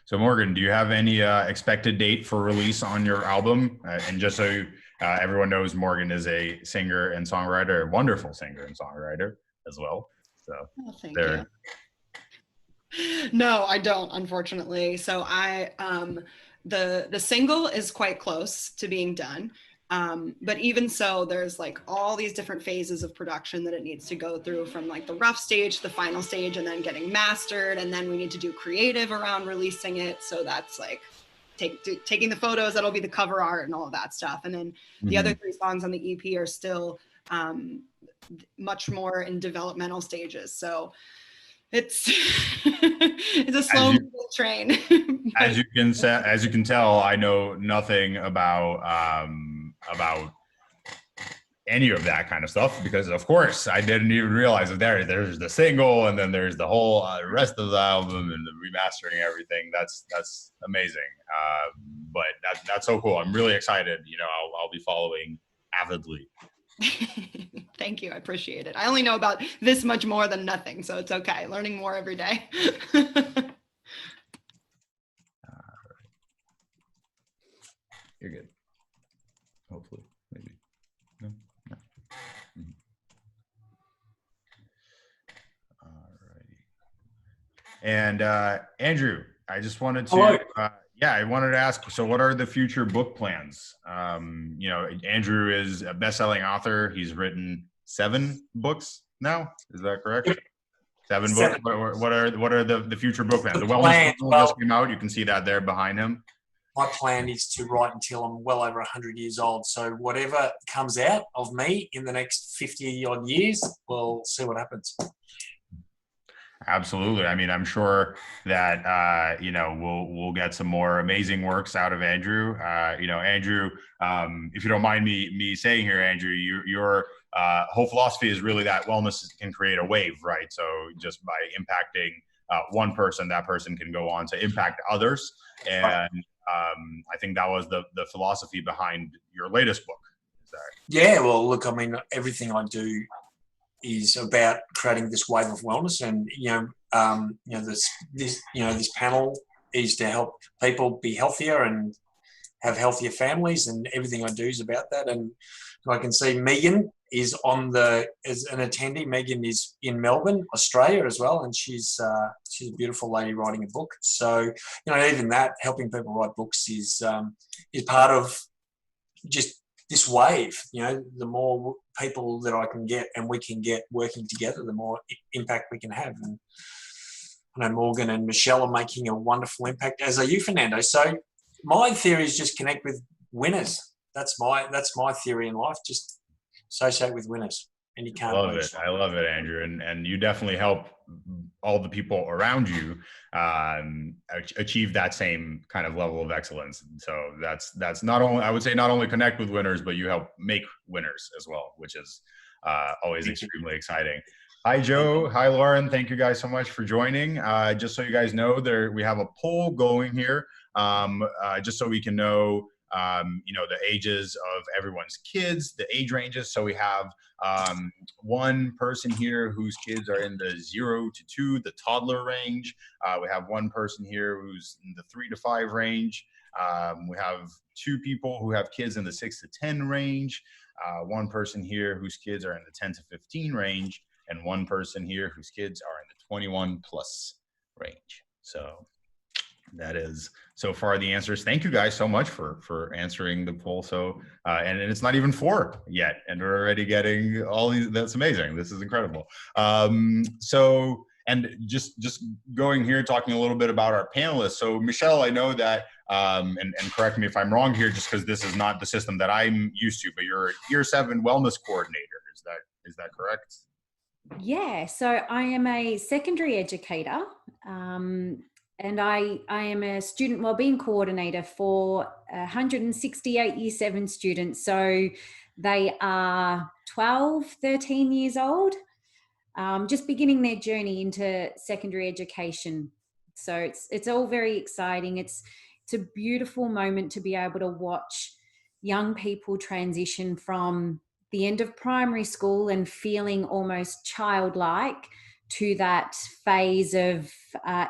So Morgan, do you have any expected date for release on your album? And just so everyone knows, Morgan is a singer and songwriter, a wonderful singer and songwriter as well. So thank there. you. No, I don't, unfortunately. So the single is quite close to being done. But even so, there's like all these different phases of production that it needs to go through, from like the rough stage to the final stage, and then getting mastered. And then we need to do creative around releasing it. So that's like taking the photos, that'll be the cover art and all of that stuff. And then the other 3 songs on the EP are still much more in developmental stages. So it's it's a slow moving train. As you can tell, I know nothing about any of that kind of stuff, because of course I didn't even realize that there's the single, and then there's the whole rest of the album and the remastering, everything. That's amazing. But that's so cool. I'm really excited. You know, I'll be following avidly. Thank you. I appreciate it. I only know about this much more than nothing, so it's okay. Learning more every day. You're good. Hopefully, maybe. No. Mm-hmm. Alrighty. And Andrew, I just wanted to, I wanted to ask. So, what are the future book plans? You know, Andrew is a best-selling author. He's written 7 books now. Is that correct? 7 books. What are the future book plans? The wellness book just came out. You can see that there behind him. My plan is to write until I'm well over 100 years old. So whatever comes out of me in the next 50 odd years, we'll see what happens. Absolutely. I mean, I'm sure that you know, we'll get some more amazing works out of Andrew. You know, Andrew, if you don't mind me saying here, Andrew, your whole philosophy is really that wellness can create a wave, right? So just by impacting one person, that person can go on to impact others. And I think that was the philosophy behind your latest book. Yeah, well, look, I mean, everything I do is about creating this wave of wellness, and this panel is to help people be healthier and have healthier families, and everything I do is about that. And I can see Megan is as an attendee. Megan is in Melbourne, Australia as well, and she's a beautiful lady writing a book. So, you know, even that, helping people write books is part of just this wave. You know, the more people that I can get and we can get working together, the more impact we can have. And I know Morgan and Michelle are making a wonderful impact, as are you, Fernando. So my theory is just connect with winners. That's my theory in life. Just associate with winners, and you can't lose. I love it, Andrew, and you definitely help all the people around you achieve that same kind of level of excellence. And so that's not only, I would say, not only connect with winners, but you help make winners as well, which is always extremely exciting. Hi, Joe. Hi, Lauren. Thank you guys so much for joining. Just so you guys know, we have a poll going here, just so we can know, you know, the ages of everyone's kids, the age ranges. So we have one person here whose kids are in the 0 to 2, the toddler range. We have one person here who's in the 3 to 5 range. We have 2 people who have kids in the 6 to 10 range. One person here whose kids are in the 10 to 15 range, and one person here whose kids are in the 21 plus range. So that is so far the answers. Thank you guys so much for answering the poll. So and it's not even 4 yet, and we're already getting all these. That's amazing. This is incredible. So, and just going here, talking a little bit about our panelists. So Michelle, I know that and correct me if I'm wrong here, just because this is not the system that I'm used to, but you're a Year 7 wellness coordinator. Is that correct? Yeah, so I am a secondary educator, and I am a student wellbeing coordinator for 168 Year 7 students. So they are 12, 13 years old, just beginning their journey into secondary education. So it's all very exciting. It's a beautiful moment to be able to watch young people transition from the end of primary school and feeling almost childlike to that phase of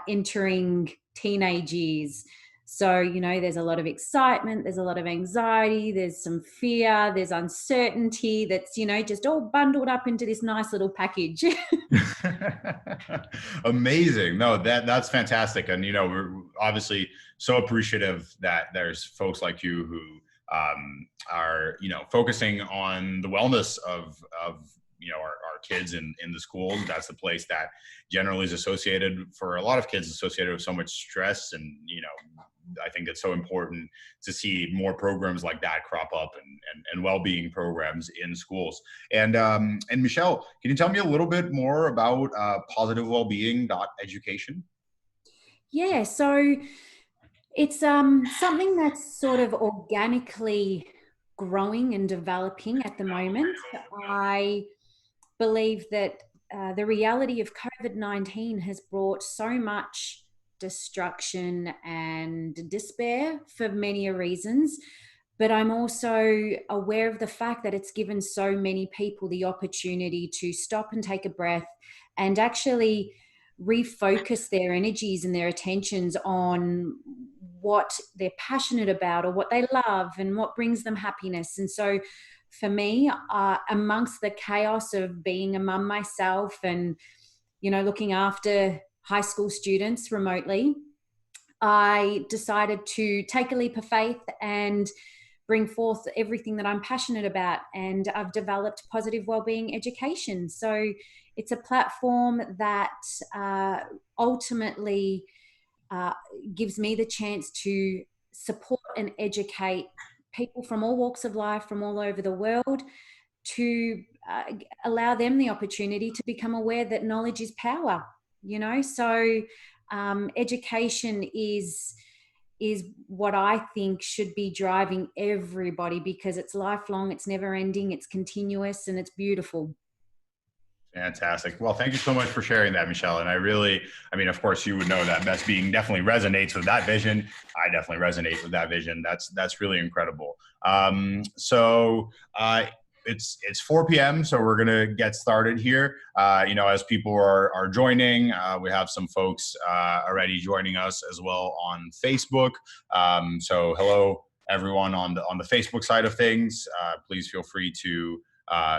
entering teenage years. So, you know, there's a lot of excitement, there's a lot of anxiety, there's some fear, there's uncertainty that's, you know, just all bundled up into this nice little package. Amazing. No, that's fantastic. And, you know, we're obviously so appreciative that there's folks like you who are, you know, focusing on the wellness of you know, our kids in the schools. That's the place that generally is associated, for a lot of kids, associated with so much stress. And, you know, I think it's so important to see more programs like that crop up, and well-being programs in schools. And Michelle, can you tell me a little bit more about positivewellbeing.education? Yeah, so it's something that's sort of organically growing and developing at the moment. I believe that the reality of COVID-19 has brought so much destruction and despair for many reasons, but I'm also aware of the fact that it's given so many people the opportunity to stop and take a breath and actually refocus their energies and their attentions on what they're passionate about or what they love and what brings them happiness. And so for me, amongst the chaos of being a mum myself and, you know, looking after high school students remotely, I decided to take a leap of faith and bring forth everything that I'm passionate about. And I've developed Positive Wellbeing Education. So it's a platform that ultimately gives me the chance to support and educate people from all walks of life, from all over the world, to allow them the opportunity to become aware that knowledge is power, you know. So education is what I think should be driving everybody, because it's lifelong, it's never ending, it's continuous, and it's beautiful. Fantastic. Well, thank you so much for sharing that, Michelle. And I mean, of course, you would know that Best Being definitely resonates with that vision. I definitely resonate with that vision. That's really incredible. It's 4 p.m., so we're gonna get started here. You know, as people are joining, we have some folks already joining us as well on Facebook. So hello, everyone on the Facebook side of things. Please feel free to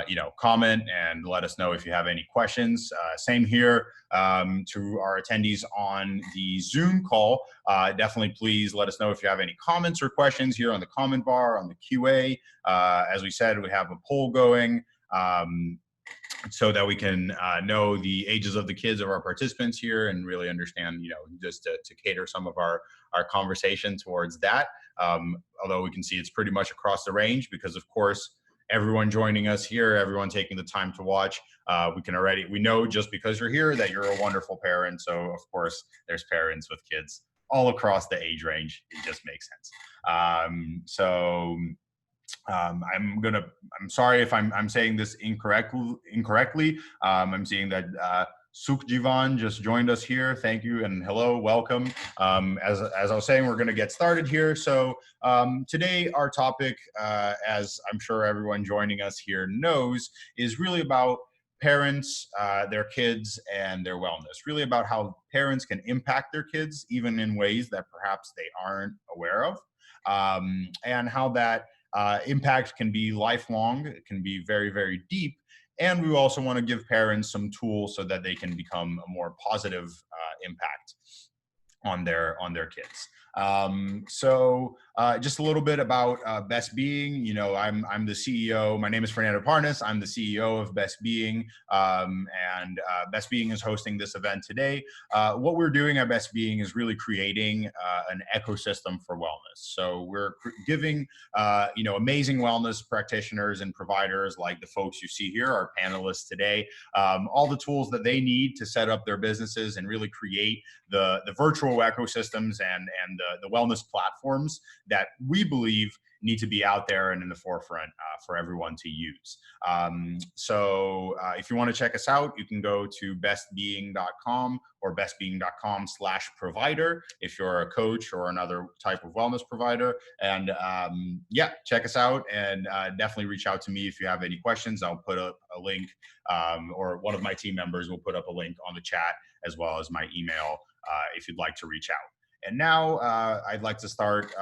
you know, comment and let us know if you have any questions. Same here to our attendees on the Zoom call. Definitely please let us know if you have any comments or questions here on the comment bar, on the QA. As we said, we have a poll going so that we can know the ages of the kids of our participants here and really understand, you know, just to cater some of our conversation towards that. Although we can see it's pretty much across the range, because of course, everyone joining us here, everyone taking the time to watch, we know just because you're here that you're a wonderful parent. So of course there's parents with kids all across the age range. It just makes sense. I'm sorry if I'm saying this incorrectly. I'm seeing that Sukhjivan just joined us here. Thank you and hello, welcome. As I was saying, we're going to get started here. So today our topic, as I'm sure everyone joining us here knows, is really about parents, their kids, and their wellness. Really about how parents can impact their kids, even in ways that perhaps they aren't aware of, and how that impact can be lifelong. It can be very, very deep. And we also want to give parents some tools so that they can become a more positive impact on their kids. Just a little bit about Best Being. You know, I'm the CEO. My name is Fernando Parnes. I'm the CEO of Best Being, and Best Being is hosting this event today. What we're doing at Best Being is really creating an ecosystem for wellness. So we're giving you know, amazing wellness practitioners and providers like the folks you see here, our panelists today, all the tools that they need to set up their businesses and really create the virtual ecosystems and the wellness platforms that we believe need to be out there and in the forefront for everyone to use. If you want to check us out, you can go to bestbeing.com or bestbeing.com/provider if you're a coach or another type of wellness provider. And yeah, check us out and definitely reach out to me if you have any questions. I'll put up a link, or one of my team members will put up a link on the chat, as well as my email if you'd like to reach out. And now I'd like to start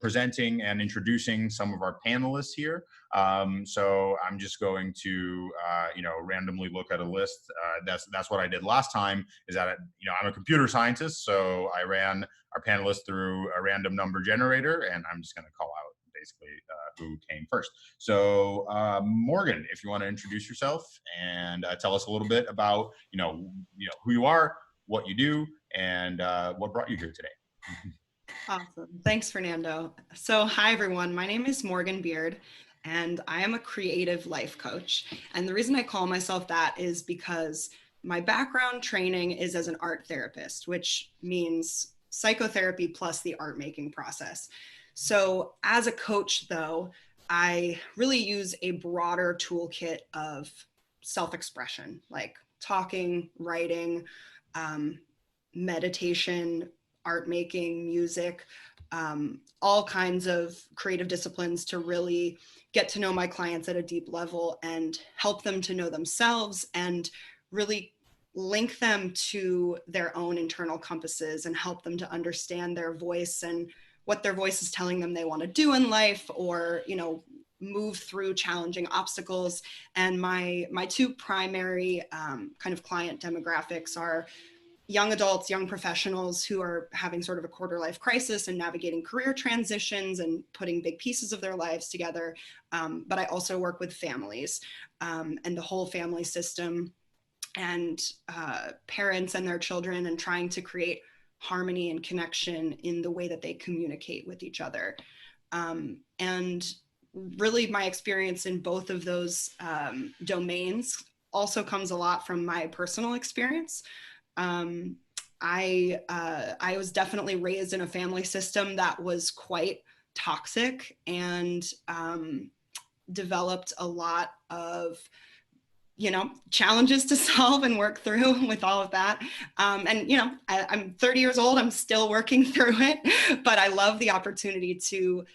presenting and introducing some of our panelists here. So I'm just going to, randomly look at a list. That's what I did last time, is that, I'm a computer scientist. So I ran our panelists through a random number generator, and I'm just going to call out basically who came first. So Morgan, if you want to introduce yourself and tell us a little bit about, who you are, what you do, and what brought you here today. Awesome. Thanks, Fernando. So hi, everyone. My name is Morgan Beard, and I am a creative life coach. And the reason I call myself that is because my background training is as an art therapist, which means psychotherapy plus the art making process. So as a coach, though, I really use a broader toolkit of self-expression, like talking, writing, meditation, art making, music, all kinds of creative disciplines to really get to know my clients at a deep level and help them to know themselves and really link them to their own internal compasses and help them to understand their voice and what their voice is telling them they want to do in life, or, move through challenging obstacles. And my two primary kind of client demographics are young adults, young professionals who are having sort of a quarter life crisis and navigating career transitions and putting big pieces of their lives together. But I also work with families and the whole family system, and parents and their children, and trying to create harmony and connection in the way that they communicate with each other. And really my experience in both of those domains also comes a lot from my personal experience. I was definitely raised in a family system that was quite toxic, and developed a lot of challenges to solve and work through with all of that. I'm 30 years old, I'm still working through it, but I love the opportunity to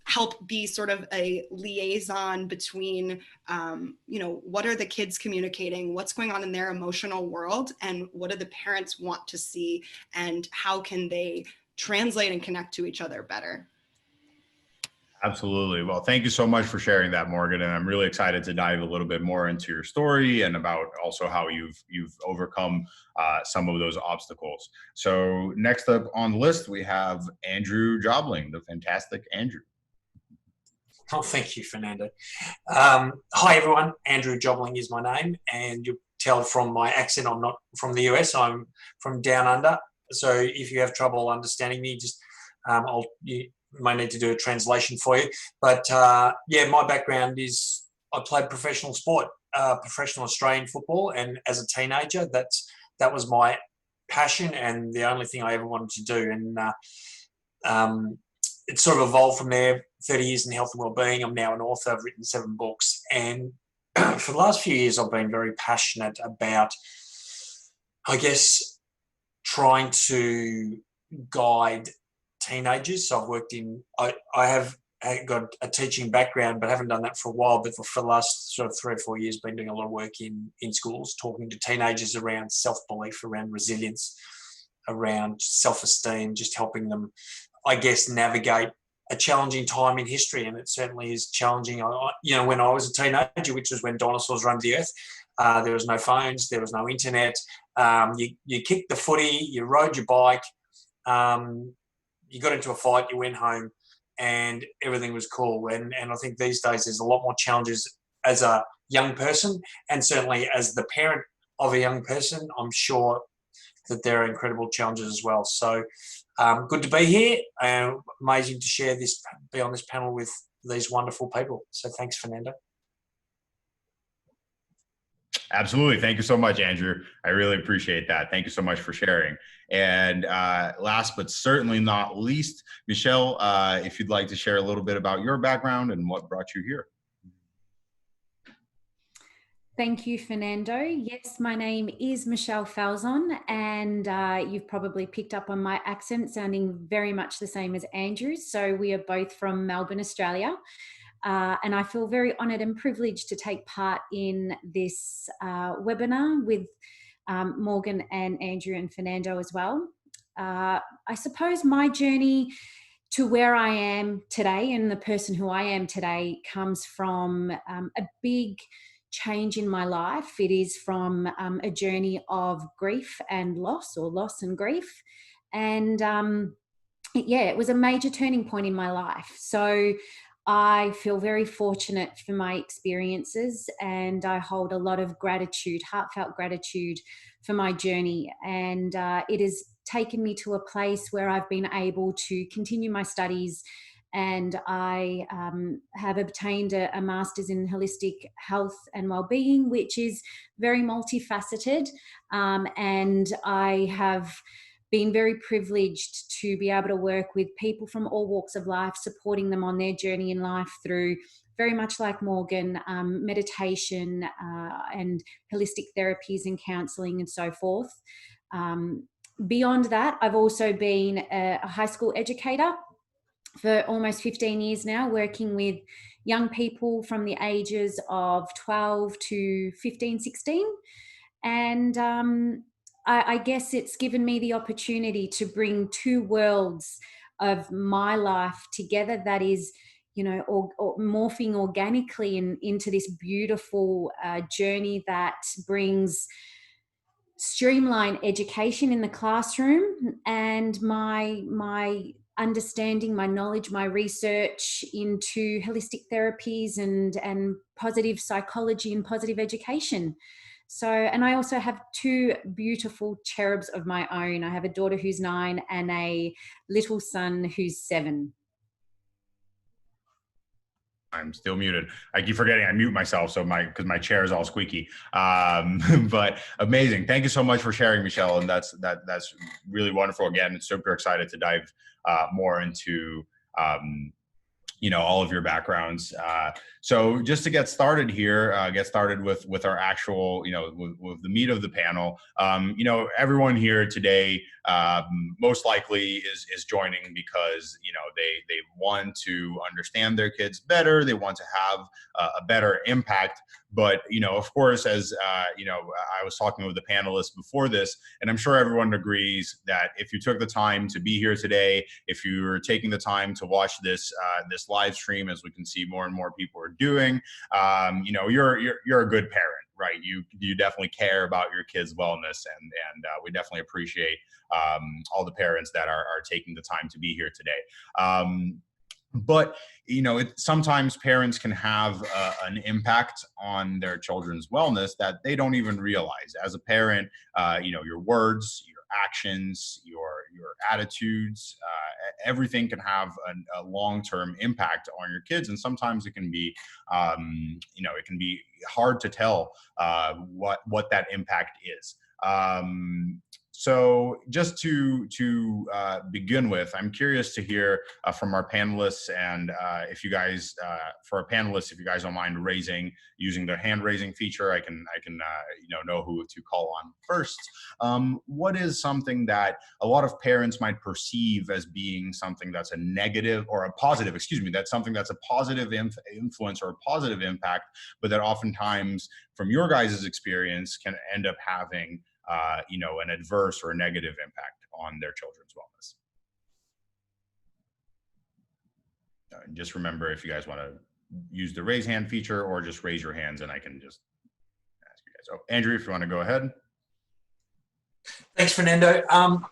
help be sort of a liaison between, what are the kids communicating, what's going on in their emotional world, and what do the parents want to see, and how can they translate and connect to each other better. Absolutely. Well, thank you so much for sharing that, Morgan. And I'm really excited to dive a little bit more into your story and about also how you've overcome some of those obstacles. So next up on the list, we have Andrew Jobling, the fantastic Andrew. Oh, thank you, Fernando. Hi, everyone. Andrew Jobling is my name, and you'll tell from my accent I'm not from the US. I'm from down under. So if you have trouble understanding me, just you might need to do a translation for you. But my background is I played professional sport, professional Australian football, and as a teenager, that was my passion and the only thing I ever wanted to do. And it sort of evolved from there. 30 years in health and wellbeing. I'm now an author. I've written 7 books, and for the last few years, I've been very passionate about, I guess, trying to guide teenagers. So I've worked I have got a teaching background, but haven't done that for a while. But for the last sort of 3 or 4 years, been doing a lot of work in schools, talking to teenagers around self-belief, around resilience, around self-esteem, just helping them, I guess, navigate a challenging time in history. And it certainly is challenging. When I was a teenager, which was when dinosaurs roamed the earth, there was no phones, there was no internet. You kicked the footy, you rode your bike, you got into a fight, you went home, and everything was cool. And I think these days there's a lot more challenges as a young person, and certainly as the parent of a young person, I'm sure that there are incredible challenges as well. So good to be here. Amazing to be on this panel with these wonderful people. So thanks, Fernando. Absolutely. Thank you so much, Andrew. I really appreciate that. Thank you so much for sharing. And last but certainly not least, Michelle, if you'd like to share a little bit about your background and what brought you here. Thank you, Fernando. Yes, my name is Michelle Falzon, and you've probably picked up on my accent sounding very much the same as Andrew's. So we are both from Melbourne, Australia. And I feel very honoured and privileged to take part in this webinar with Morgan and Andrew and Fernando as well. I suppose my journey to where I am today and the person who I am today comes from a big change in my life. It is from a journey of grief and loss, or loss and grief. And it was a major turning point in my life. So I feel very fortunate for my experiences, and I hold a lot of gratitude, heartfelt gratitude for my journey. And it has taken me to a place where I've been able to continue my studies, and I have obtained a master's in holistic health and well-being, which is very multifaceted. And I have been very privileged to be able to work with people from all walks of life, supporting them on their journey in life through, very much like Morgan, meditation and holistic therapies and counselling and so forth. Beyond that, I've also been a high school educator for almost 15 years now, working with young people from the ages of 12 to 15, 16. And I guess it's given me the opportunity to bring two worlds of my life together that is, or morphing organically into this beautiful journey that brings streamlined education in the classroom, and my understanding, my knowledge, my research into holistic therapies and positive psychology and positive education. So, and I also have two beautiful cherubs of my own. I have a daughter who's 9 and a little son who's 7. I'm still muted. I keep forgetting I mute myself, because my chair is all squeaky. But amazing. Thank you so much for sharing, Michelle. And that's really wonderful. Again, super excited to dive more into all of your backgrounds. So just to get started here, get started with our actual, with the meat of the panel. Everyone here today most likely is joining because they want to understand their kids better. They want to have a better impact. But of course, as I was talking with the panelists before this, and I'm sure everyone agrees that if you took the time to be here today, if you're taking the time to watch this live stream, as we can see more and more people are doing, you're a good parent, right? You definitely care about your kids' wellness, and we definitely appreciate all the parents that are taking the time to be here today. But sometimes parents can have an impact on their children's wellness that they don't even realize. As a parent, your words, your actions, your attitudes, everything can have a long-term impact on your kids, and sometimes it can be, it can be hard to tell what that impact is. So just to begin with, I'm curious to hear from our panelists, and if you guys, for our panelists, if you guys don't mind using the hand raising feature, I can know who to call on first. What is something that a lot of parents might perceive as being something that's a negative or a positive, that's something that's a positive influence or a positive impact, but that oftentimes from your guys' experience can end up having an adverse or a negative impact on their children's wellness? Just remember, if you guys want to use the raise hand feature, or just raise your hands and I can just ask you guys. Oh, Andrew, if you want to go ahead. Thanks, Fernando. I'm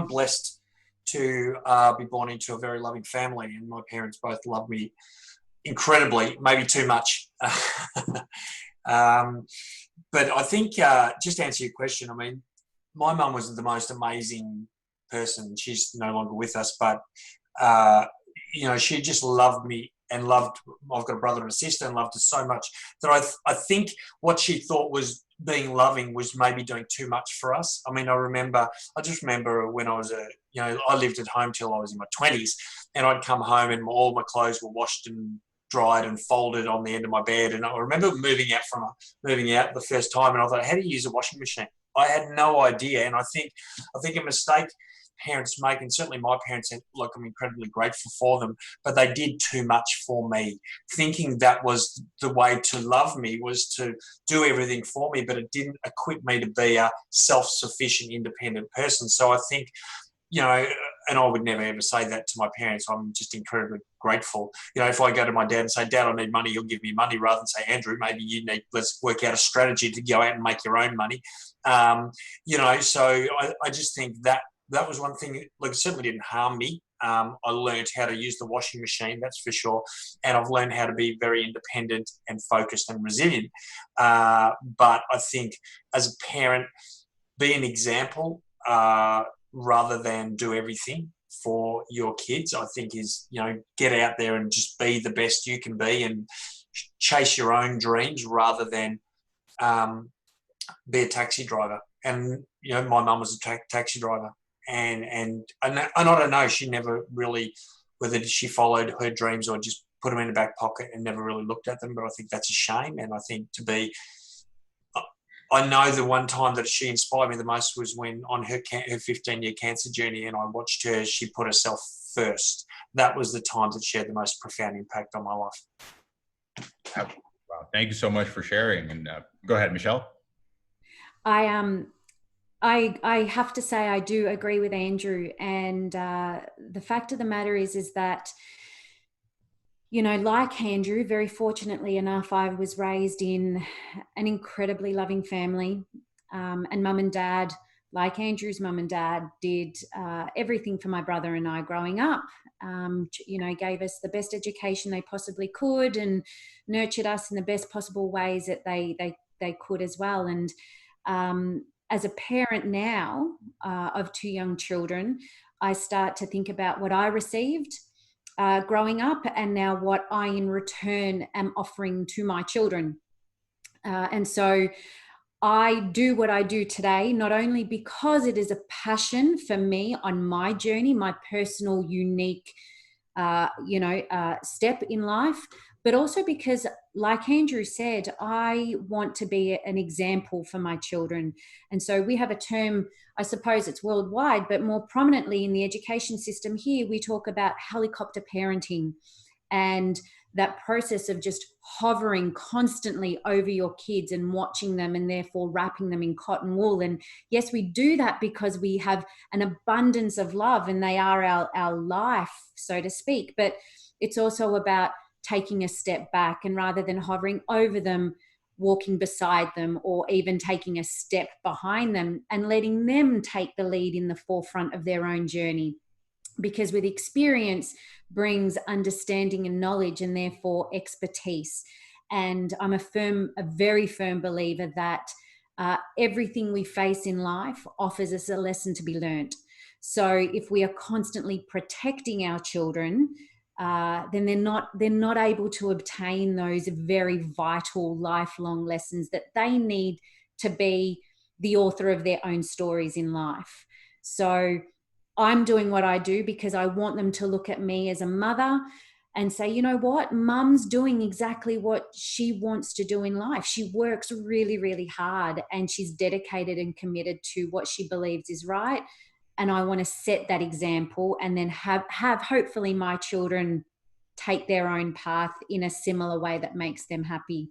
blessed to be born into a very loving family, and my parents both love me incredibly, maybe too much. But I think, just to answer your question, I mean, my mum was the most amazing person. She's no longer with us, but, she just loved me and I've got a brother and a sister, and loved us so much that I think what she thought was being loving was maybe doing too much for us. I mean, I just remember when I was I lived at home till I was in my 20s, and I'd come home and all my clothes were washed and dried and folded on the end of my bed. And I remember moving out the first time, and I thought, how do you use a washing machine? I had no idea. And I think a mistake parents make, and certainly my parents, look, I'm incredibly grateful for them, but they did too much for me, thinking that was the way to love me, was to do everything for me, but it didn't equip me to be a self-sufficient, independent person. So I think, you know, and I would never ever say that to my parents. I'm just incredibly grateful. You know, if I go to my dad and say, Dad, I need money, he'll give me money, rather than say, Andrew, maybe let's work out a strategy to go out and make your own money. You know, so I just think that was one thing. Look, it certainly didn't harm me. I learned how to use the washing machine, that's for sure. And I've learned how to be very independent and focused and resilient. But I think as a parent, be an example, rather than do everything for your kids, I think is, you know, get out there and just be the best you can be and chase your own dreams rather than be a taxi driver. And, you know, my mum was a taxi driver. And I don't know, she never really, whether she followed her dreams or just put them in the back pocket and never really looked at them. But I think that's a shame. And I think I know the one time that she inspired me the most was when on her 15-year cancer journey, and I watched her, she put herself first. That was the time that she had the most profound impact on my life. Wow. Thank you so much for sharing. And go ahead, Michelle. I have to say I do agree with Andrew, and the fact of the matter is that, you know, like Andrew, very fortunately enough, I was raised in an incredibly loving family, and mum and dad, like Andrew's mum and dad, did everything for my brother and I growing up. You know, gave us the best education they possibly could and nurtured us in the best possible ways that they could as well. And as a parent now of two young children, I start to think about what I received growing up and now what I in return am offering to my children. And so I do what I do today, not only because it is a passion for me on my journey, my personal, unique, step in life, but also because, like Andrew said, I want to be an example for my children. And so we have a term, I suppose it's worldwide, but more prominently in the education system here, we talk about helicopter parenting, and that process of just hovering constantly over your kids and watching them and therefore wrapping them in cotton wool. And yes, we do that because we have an abundance of love and they are our life, so to speak. But it's also about taking a step back, and rather than hovering over them, walking beside them, or even taking a step behind them and letting them take the lead in the forefront of their own journey. Because with experience brings understanding and knowledge, and therefore expertise. And I'm a very firm believer that everything we face in life offers us a lesson to be learned. So if we are constantly protecting our children, then they're not able to obtain those very vital lifelong lessons that they need to be the author of their own stories in life. So I'm doing what I do because I want them to look at me as a mother and say, you know what, mum's doing exactly what she wants to do in life. She works really, really hard and she's dedicated and committed to what she believes is right. And I want to set that example, and then have hopefully my children take their own path in a similar way that makes them happy.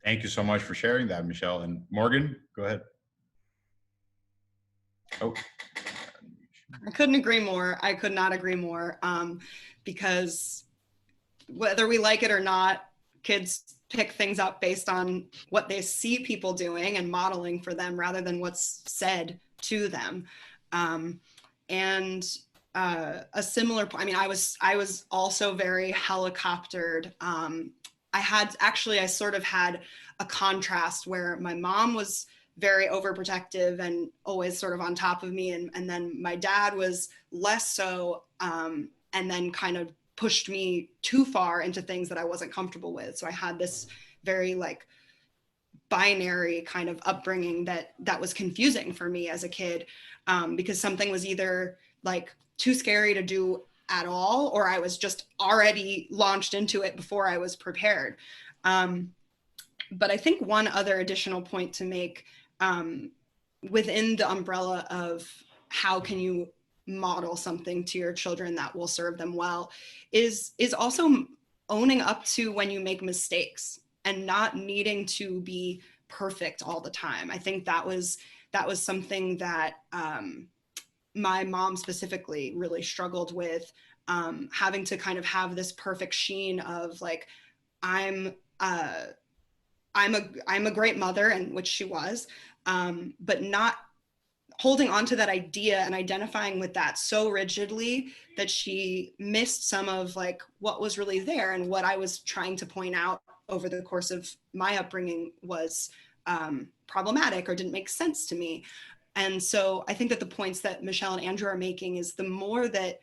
Thank you so much for sharing that, Michelle. And Morgan, go ahead. Oh. I couldn't agree more. I could not agree more, because whether we like it or not, kids pick things up based on what they see people doing and modeling for them rather than what's said to them. And a similar point, I mean, I was also very helicoptered. I sort of had a contrast where my mom was very overprotective and always sort of on top of me. And then my dad was less so, and then kind of pushed me too far into things that I wasn't comfortable with. So I had this very like binary kind of upbringing that was confusing for me as a kid, because something was either like too scary to do at all, or I was just already launched into it before I was prepared. But I think one other additional point to make, within the umbrella of how can you model something to your children that will serve them well, is also owning up to when you make mistakes and not needing to be perfect all the time. I think that was something that my mom specifically really struggled with, having to kind of have this perfect sheen of like, I'm a great mother, and which she was, but not holding on to that idea and identifying with that so rigidly that she missed some of like what was really there, and what I was trying to point out over the course of my upbringing was problematic or didn't make sense to me. And so I think that the points that Michelle and Andrew are making is the more that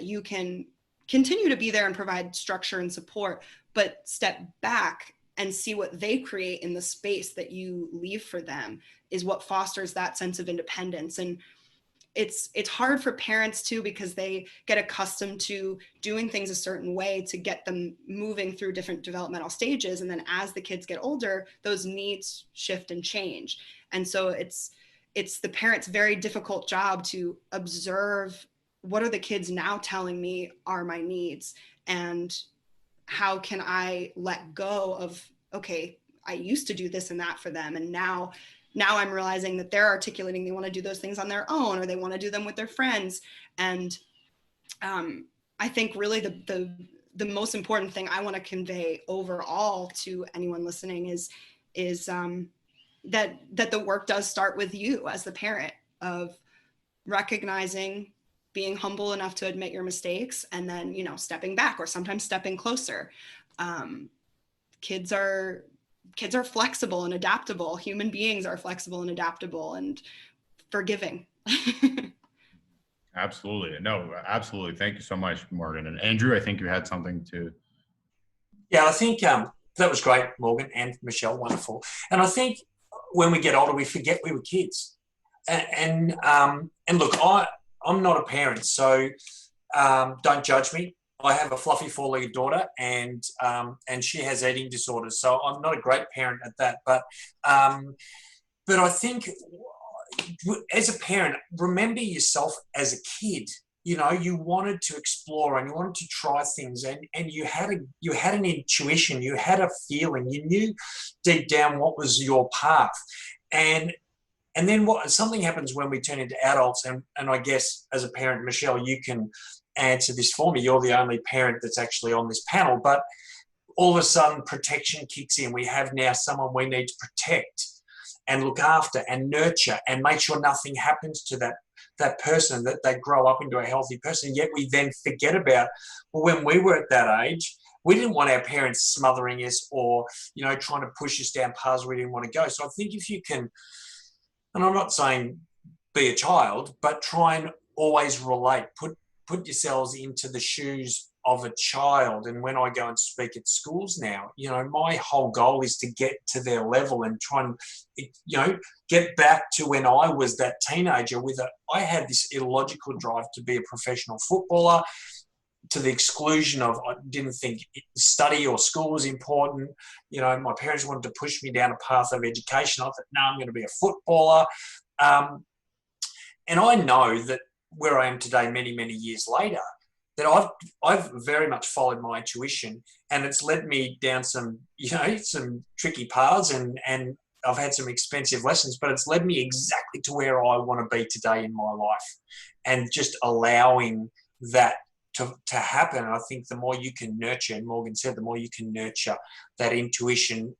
you can continue to be there and provide structure and support, but step back and see what they create in the space that you leave for them, is what fosters that sense of independence. And it's hard for parents too, because they get accustomed to doing things a certain way to get them moving through different developmental stages. And then as the kids get older, those needs shift and change. And so it's the parent's very difficult job to observe, what are the kids now telling me are my needs, and how can I let go of, okay, I used to do this and that for them, and now I'm realizing that they're articulating they want to do those things on their own, or they want to do them with their friends. And I think really the most important thing I want to convey overall to anyone listening is that the work does start with you as the parent, of recognizing, being humble enough to admit your mistakes, and then, stepping back, or sometimes stepping closer. Kids are flexible and adaptable. Human beings are flexible and adaptable and forgiving. Absolutely. No, absolutely. Thank you so much, Morgan. And Andrew, I think you had something to. Yeah, I think that was great, Morgan and Michelle. Wonderful. And I think when we get older, we forget we were kids. And look, I'm not a parent, so don't judge me. I have a fluffy 4-legged daughter, and she has eating disorders, so I'm not a great parent at that. But I think as a parent, remember yourself as a kid. You wanted to explore and you wanted to try things, and you had an intuition, you had a feeling, you knew deep down what was your path. And then something happens when we turn into adults, and I guess as a parent, Michelle, you can answer this for me. You're the only parent that's actually on this panel, but all of a sudden protection kicks in. We have now someone we need to protect and look after and nurture and make sure nothing happens to that person, that they grow up into a healthy person. Yet we then forget about, well, when we were at that age, we didn't want our parents smothering us or, trying to push us down paths we didn't want to go. So I think if you can, and I'm not saying be a child, but try and always relate, put yourselves into the shoes of a child. And when I go and speak at schools now, my whole goal is to get to their level and try and, get back to when I was that teenager I had this illogical drive to be a professional footballer, to the exclusion of, I didn't think study or school was important. My parents wanted to push me down a path of education. I thought, no, I'm going to be a footballer. And I know that where I am today, many, many years later, that I've very much followed my intuition, and it's led me down some tricky paths, and I've had some expensive lessons, but it's led me exactly to where I want to be today in my life, and just allowing that to happen. And I think the more you can nurture, and Morgan said, the more you can nurture that intuition.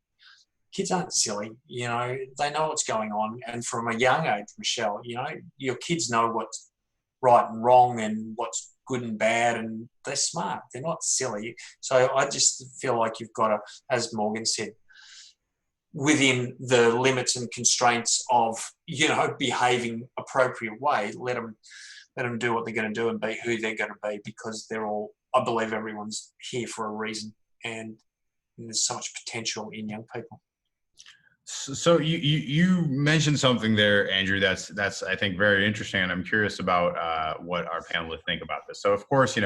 Kids aren't silly, they know what's going on. And from a young age, Michelle, your kids know what's right and wrong and what's good and bad, and they're smart. They're not silly. So I just feel like you've got to, as Morgan said, within the limits and constraints of, behaving appropriate way, let them do what they're going to do and be who they're going to be, because I believe everyone's here for a reason, and there's so much potential in young people. So you mentioned something there, Andrew, that's I think very interesting, and I'm curious about what our panelists think about this. So of course, you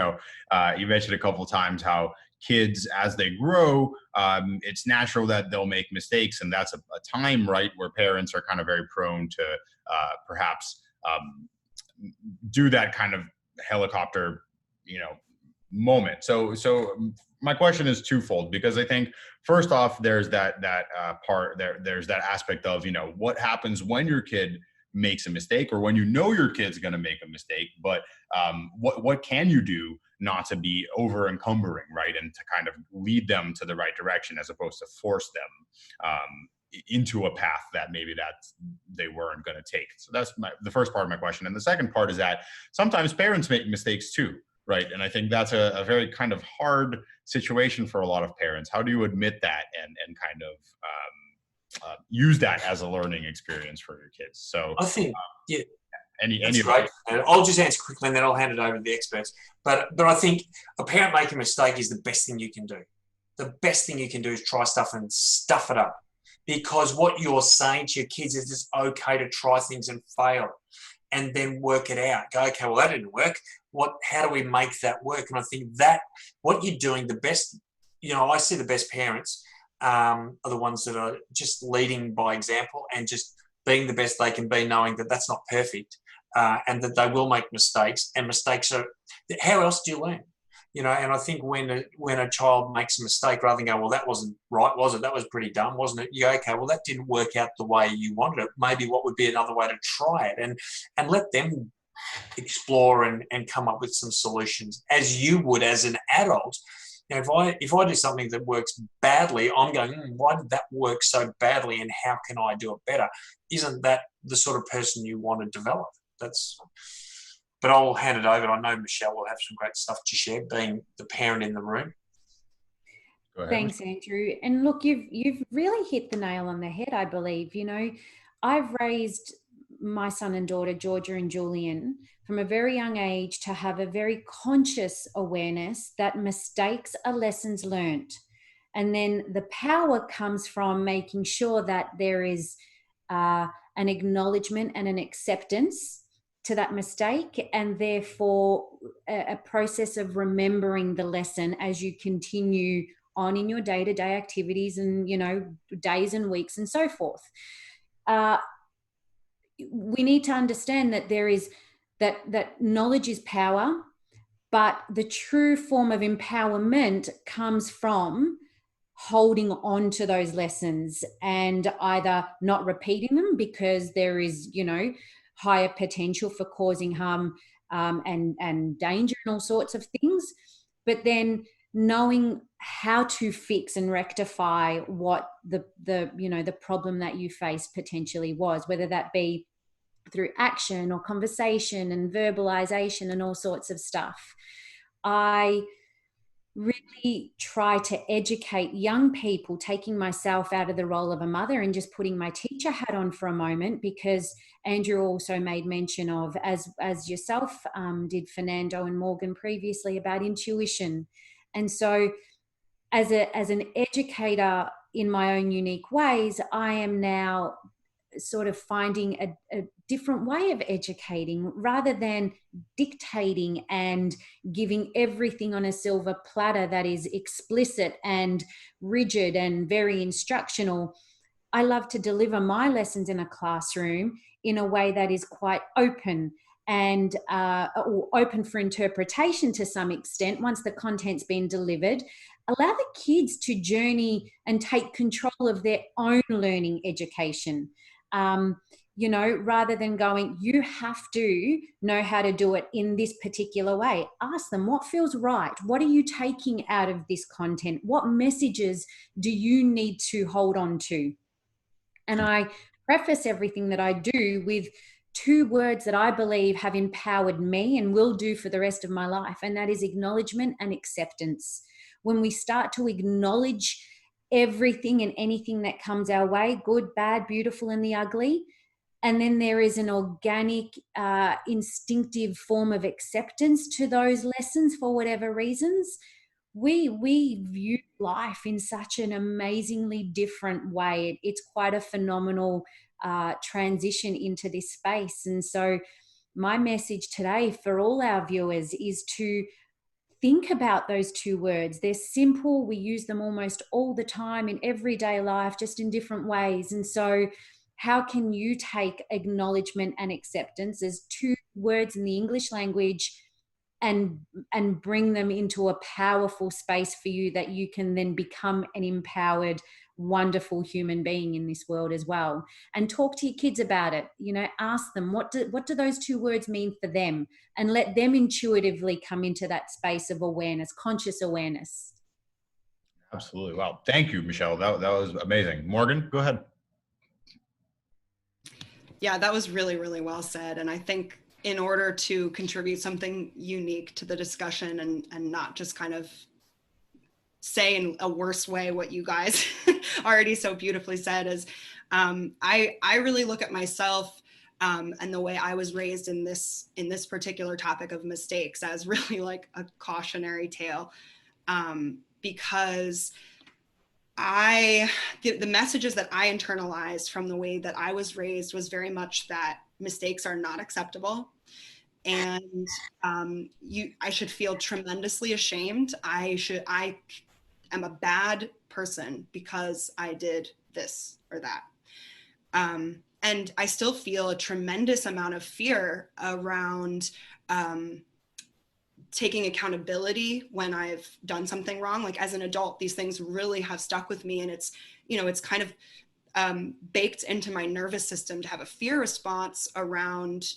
mentioned a couple of times how kids, as they grow, it's natural that they'll make mistakes, and that's a time, right, where parents are kind of very prone to perhaps do that kind of helicopter, moment. So my question is twofold, because I think first off, there's that part there. There's that aspect of, what happens when your kid makes a mistake, or when your kid's going to make a mistake, but what can you do not to be over encumbering, right? And to kind of lead them to the right direction, as opposed to force them into a path that maybe that they weren't going to take. So that's the first part of my question. And the second part is that sometimes parents make mistakes too, right? And I think that's a very kind of hard situation for a lot of parents. How do you admit that and kind of use that as a learning experience for your kids? So I think, yeah, any great. And I'll just answer quickly, and then I'll hand it over to the experts. But I think a parent making a mistake is the best thing you can do. The best thing you can do is try stuff and stuff it up, because what you're saying to your kids is it's okay to try things and fail, and then work it out. Go, okay, well, that didn't work. How do we make that work? And I think that what you're doing, the best, I see the best parents are the ones that are just leading by example and just being the best they can be, knowing that that's not perfect, and that they will make mistakes, and mistakes are, how else do you learn? And I think when a child makes a mistake, rather than go, well, that wasn't right, was it? That was pretty dumb, wasn't it? You go, okay, well, that didn't work out the way you wanted it. Maybe what would be another way to try it, and let them explore and come up with some solutions, as you would as an adult. If I do something that works badly, I'm going, why did that work so badly, and how can I do it better? Isn't that the sort of person you want to develop? But I'll hand it over. I know Michelle will have some great stuff to share, being the parent in the room. Thanks, Andrew. And look, you've really hit the nail on the head, I believe. I've raised my son and daughter, Georgia and Julian, from a very young age to have a very conscious awareness that mistakes are lessons learned. And then the power comes from making sure that there is an acknowledgement and an acceptance to that mistake, and therefore a process of remembering the lesson as you continue on in your day-to-day activities and, days and weeks and so forth. We need to understand that there is that knowledge is power, but the true form of empowerment comes from holding on to those lessons and either not repeating them because there is, higher potential for causing harm and danger and all sorts of things, but then knowing how to fix and rectify what the problem that you faced potentially was, whether that be through action or conversation and verbalization and all sorts of stuff. I really try to educate young people, taking myself out of the role of a mother and just putting my teacher hat on for a moment, because Andrew also made mention of, as yourself did, Fernando and Morgan previously, about intuition. And so as an educator in my own unique ways, I am now sort of finding a different way of educating, rather than dictating and giving everything on a silver platter that is explicit and rigid and very instructional. I love to deliver my lessons in a classroom in a way that is quite open and or open for interpretation to some extent once the content's been delivered. Allow the kids to journey and take control of their own learning education. Rather than going, you have to know how to do it in this particular way. Ask them, what feels right? What are you taking out of this content? What messages do you need to hold on to? And I preface everything that I do with 2 words that I believe have empowered me and will do for the rest of my life, and that is acknowledgement and acceptance. When we start to acknowledge everything and anything that comes our way, good, bad, beautiful, and the ugly, and then there is an organic, instinctive form of acceptance to those lessons for whatever reasons, we view life in such an amazingly different way. It's quite a phenomenal transition into this space. And so my message today for all our viewers is to think about those 2 words. They're simple. We use them almost all the time in everyday life, just in different ways. And so how can you take acknowledgement and acceptance as two words in the English language and bring them into a powerful space for you that you can then become an empowered, wonderful human being in this world as well. And talk to your kids about it. You know, ask them, what do those two words mean for them? And let them intuitively come into that space of awareness, conscious awareness. Absolutely. Wow. Thank you, Michelle. That was amazing. Morgan, go ahead. Yeah, that was really, really well said. And I think in order to contribute something unique to the discussion and not just kind of say in a worse way what you guys already so beautifully said is I really look at myself and the way I was raised in this particular topic of mistakes as really like a cautionary tale, because the messages that I internalized from the way that I was raised was very much that mistakes are not acceptable. And I should feel tremendously ashamed. I am a bad person because I did this or that. And I still feel a tremendous amount of fear around taking accountability when I've done something wrong. Like as an adult, these things really have stuck with me, and it's, it's kind of baked into my nervous system to have a fear response around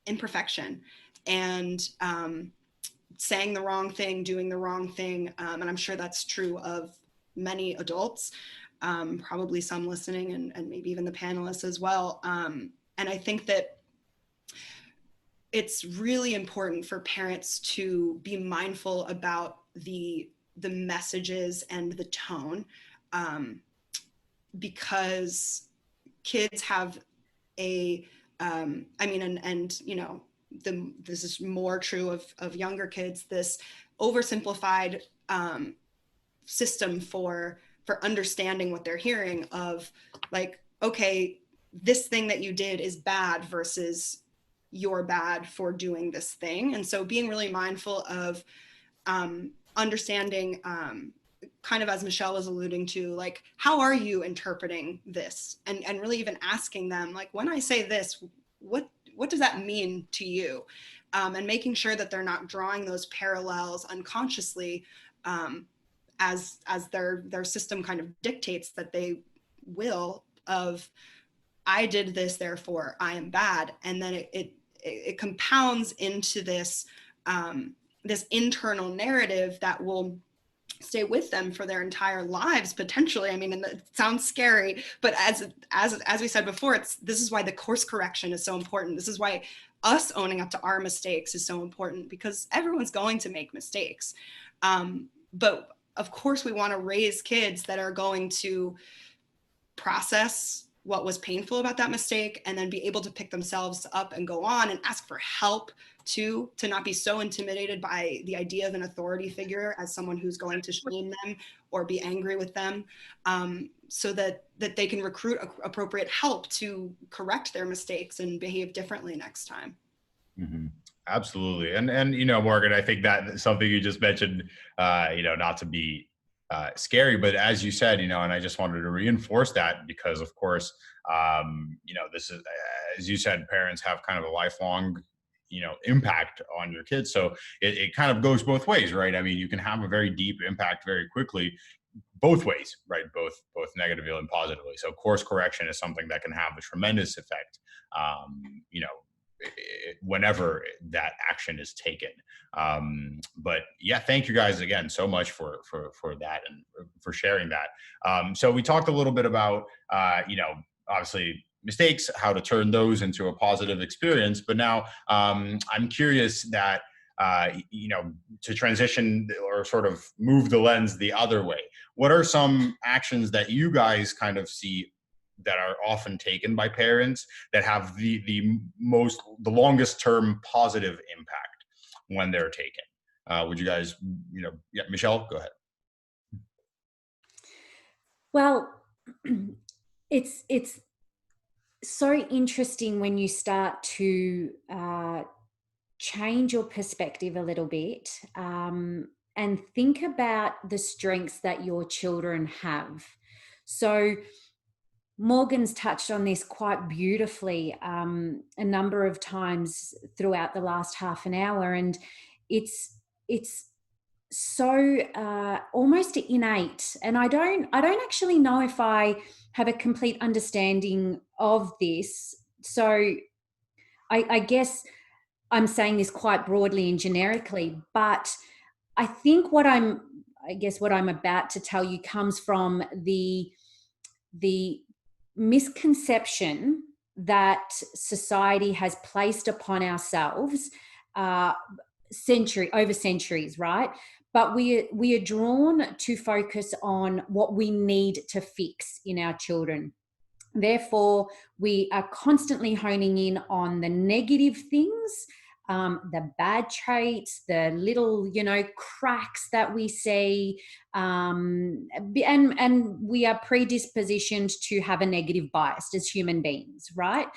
imperfection and saying the wrong thing, doing the wrong thing. And I'm sure that's true of many adults, probably some listening and maybe even the panelists as well. And I think that it's really important for parents to be mindful about the messages and the tone, because kids have this is more true of younger kids, this oversimplified system for understanding what they're hearing of like, okay, this thing that you did is bad versus you're bad for doing this thing. And so being really mindful of understanding, kind of as Michelle was alluding to, like, how are you interpreting this? And really even asking them, like, when I say this, what does that mean to you? And making sure that they're not drawing those parallels unconsciously, as their system kind of dictates that they will, of I did this, therefore I am bad. And then it compounds into this this internal narrative that will stay with them for their entire lives potentially. I mean, and it sounds scary, but as we said before, this is why the course correction is so important. This is why us owning up to our mistakes is so important, because everyone's going to make mistakes. But of course we want to raise kids that are going to process what was painful about that mistake and then be able to pick themselves up and go on and ask for help to not be so intimidated by the idea of an authority figure as someone who's going to shame them or be angry with them, so that they can recruit appropriate help to correct their mistakes and behave differently next time. Mm-hmm. Absolutely. And Morgan, I think that something you just mentioned, not to be scary, but as you said, and I just wanted to reinforce that because, of course, this is, as you said, parents have kind of a lifelong, impact on your kids. So it kind of goes both ways, right? I mean, you can have a very deep impact very quickly, both ways, right? Both negatively and positively. So course correction is something that can have a tremendous effect, whenever that action is taken. But yeah, thank you guys again so much for that and for sharing that. So we talked a little bit about, obviously mistakes, how to turn those into a positive experience. But now I'm curious that, to transition or sort of move the lens the other way. What are some actions that you guys kind of see that are often taken by parents that have the longest term positive impact when they're taken? Would you guys, Michelle, go ahead. Well, it's so interesting when you start to change your perspective a little bit, and think about the strengths that your children have. So Morgan's touched on this quite beautifully a number of times throughout the last half an hour, and it's so almost innate. And I don't actually know if I have a complete understanding of this. So I guess I'm saying this quite broadly and generically, but I think what I'm about to tell you comes from the misconception that society has placed upon ourselves over centuries, right? But we are drawn to focus on what we need to fix in our children. Therefore, we are constantly honing in on the negative things, the bad traits, the little, cracks that we see, and we are predispositioned to have a negative bias as human beings, right?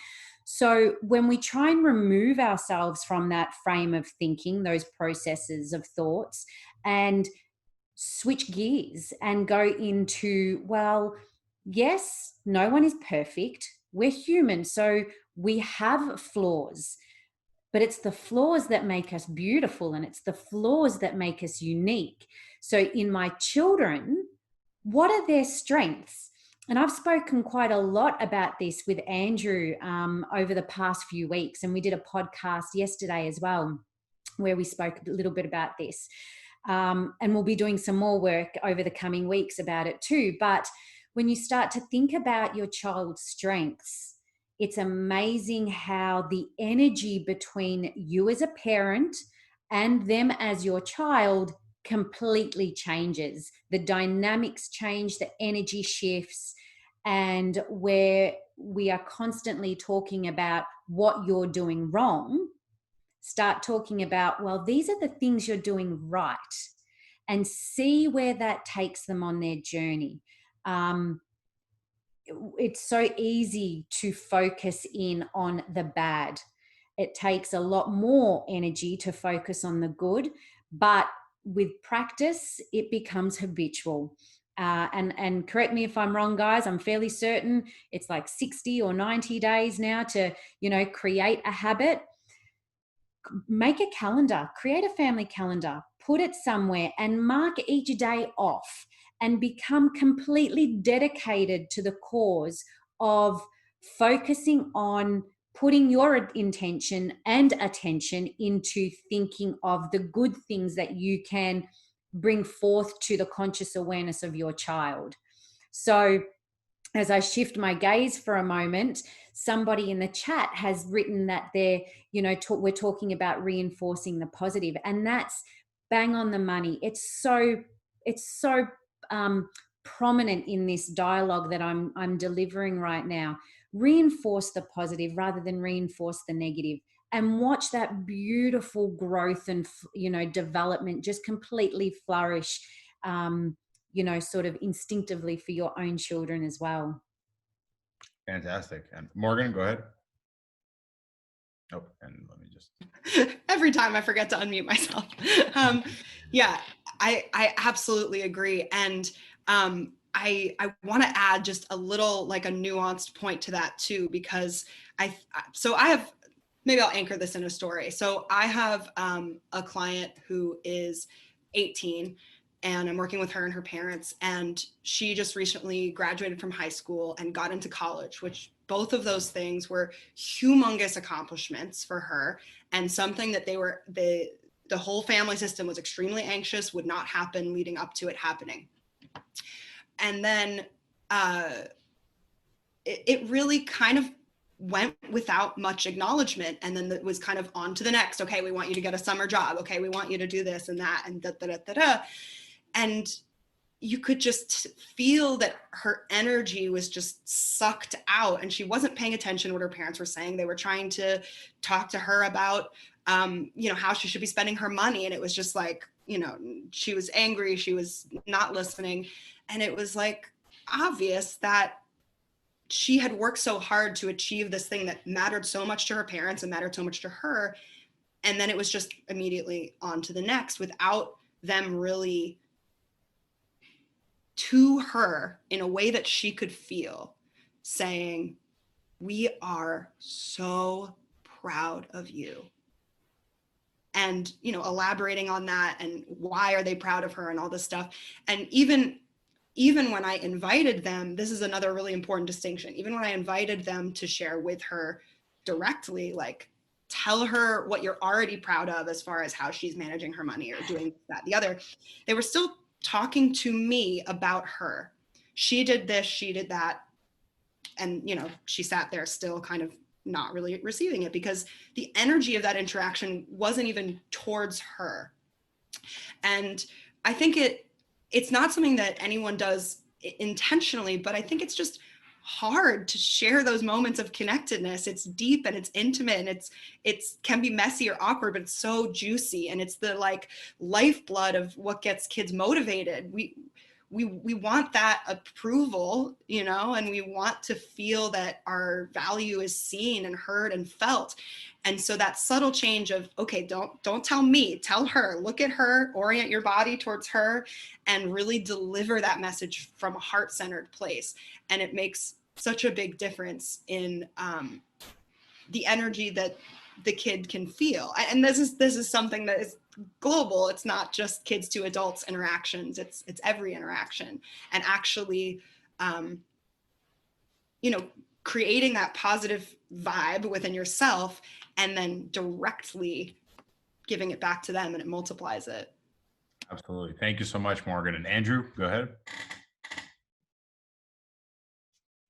So when we try and remove ourselves from that frame of thinking, those processes of thoughts, and switch gears and go into, well, yes, no one is perfect. We're human, so we have flaws, but it's the flaws that make us beautiful, and it's the flaws that make us unique. So in my children, what are their strengths? And I've spoken quite a lot about this with Andrew over the past few weeks, and we did a podcast yesterday as well where we spoke a little bit about this. And we'll be doing some more work over the coming weeks about it too. But when you start to think about your child's strengths, it's amazing how the energy between you as a parent and them as your child completely changes. The dynamics change, the energy shifts, and where we are constantly talking about what you're doing wrong, start talking about, well, these are the things you're doing right, and see where that takes them on their journey. It's so easy to focus in on the bad. It takes a lot more energy to focus on the good, but with practice, it becomes habitual. And correct me if I'm wrong, guys, I'm fairly certain it's like 60 or 90 days now to, create a habit. Make a calendar, create a family calendar, put it somewhere and mark each day off, and become completely dedicated to the cause of focusing on putting your intention and attention into thinking of the good things that you can bring forth to the conscious awareness of your child. So as I shift my gaze for a moment, somebody in the chat has written that they're, we're talking about reinforcing the positive, and that's bang on the money. It's so prominent in this dialogue that I'm delivering right now. Reinforce the positive rather than reinforce the negative, and watch that beautiful growth and development just completely flourish. Sort of instinctively for your own children as well. Fantastic. And Morgan, go ahead. Oh, and let me just. Every time I forget to unmute myself. Yeah, I absolutely agree. And I want to add just a little, like a nuanced point to that too, because maybe I'll anchor this in a story. So I have a client who is 18, and I'm working with her and her parents, and she just recently graduated from high school and got into college, which both of those things were humongous accomplishments for her, and something that the whole family system was extremely anxious would not happen leading up to it happening. And then it really kind of went without much acknowledgement, and then it was kind of on to the next. Okay, we want you to get a summer job. Okay, we want you to do this and that, and da da da da da. And you could just feel that her energy was just sucked out, and she wasn't paying attention to what her parents were saying. They were trying to talk to her about, how she should be spending her money. And it was just like, she was angry. She was not listening. And it was like obvious that she had worked so hard to achieve this thing that mattered so much to her parents and mattered so much to her. And then it was just immediately on to the next without them really to her in a way that she could feel saying, "We are so proud of you." And, you know, elaborating on that and why are they proud of her and all this stuff. And even when I invited them, this is another really important distinction. Even when I invited them to share with her directly, like, tell her what you're already proud of as far as how she's managing her money or doing that, the other, they were still talking to me about her. She did this, she did that. And, you know, she sat there still kind of not really receiving it because the energy of that interaction wasn't even towards her. And I think it's not something that anyone does intentionally, but I think it's just hard to share those moments of connectedness. It's deep and it's intimate and it's can be messy or awkward, but it's so juicy, and it's the like lifeblood of what gets kids motivated. We want that approval, you know, and we want to feel that our value is seen and heard and felt. And so that subtle change of, okay, don't tell me, tell her, look at her, orient your body towards her, and really deliver that message from a heart-centered place. And it makes such a big difference in the energy that the kid can feel. And this is something that is global. It's not just kids to adults interactions. It's every interaction. And actually, you know, creating that positive vibe within yourself and then directly giving it back to them, and it multiplies it. Absolutely. Thank you so much, Morgan. And Andrew, go ahead.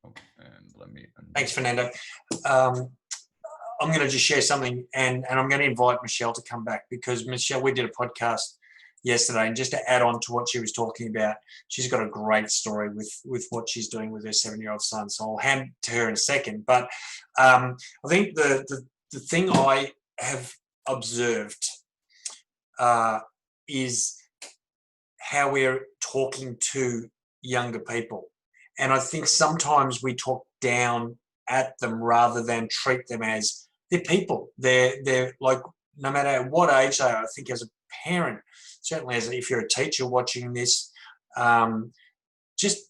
Oh, and let me. Thanks, Fernando. I'm going to just share something, and I'm going to invite Michelle to come back, because Michelle, we did a podcast yesterday, and just to add on to what she was talking about, she's got a great story with what she's doing with her 7-year-old son. So I'll hand to her in a second. But I think the thing I have observed is how we're talking to younger people. And I think sometimes we talk down at them rather than treat them as they're people. They're like, no matter what age they are, I think as a parent, certainly as if you're a teacher watching this, just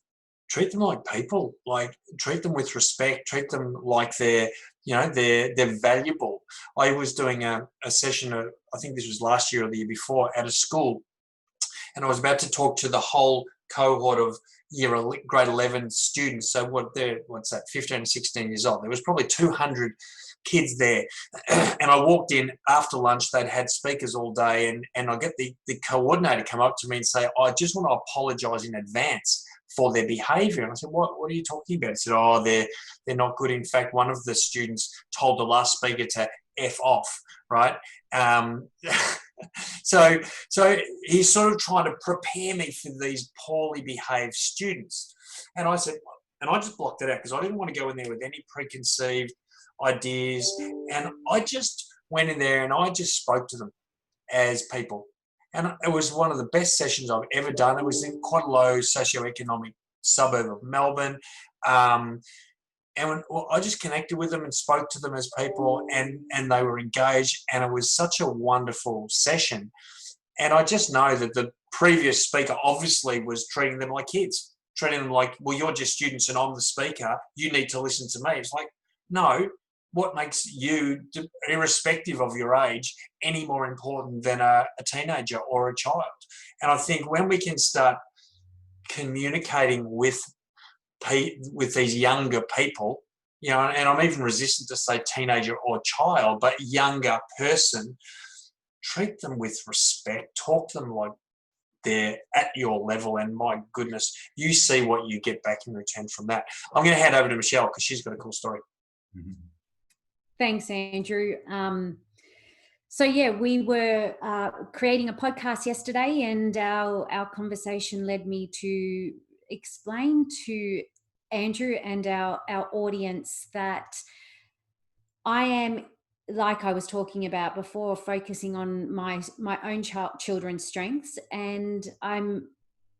treat them like people, like treat them with respect, treat them like they're valuable. I was doing a session, I think this was last year or the year before, at a school, and I was about to talk to the whole cohort of grade 11 students. So what's that, 15 and 16 years old. There was probably 200 kids there. And I walked in after lunch, they'd had speakers all day, and I get the coordinator come up to me and say, I just want to apologize in advance for their behavior. And I said, what are you talking about? He said, they're not good. In fact, one of the students told the last speaker to F off, right? So he's sort of trying to prepare me for these poorly behaved students. And I said, and I just blocked it out because I didn't want to go in there with any preconceived ideas. And I just went in there and I just spoke to them as people. And it was one of the best sessions I've ever done. It was in quite a low socioeconomic suburb of Melbourne. And I just connected with them and spoke to them as people, and they were engaged, and it was such a wonderful session. And I just know that the previous speaker obviously was treating them like kids, treating them like, well, you're just students and I'm the speaker. You need to listen to me. It's like, no, what makes you, irrespective of your age, any more important than a teenager or a child? And I think when we can start communicating with these younger people, you know, and I'm even resistant to say teenager or child, but younger person, treat them with respect, talk to them like they're at your level, and my goodness, you see what you get back in return from that. I'm going to hand over to Michelle because she's got a cool story. Mm-hmm. Thanks, Andrew. So yeah, we were creating a podcast yesterday, and our conversation led me to explain to Andrew and our audience that I am, like I was talking about before, focusing on my own children's strengths, and I'm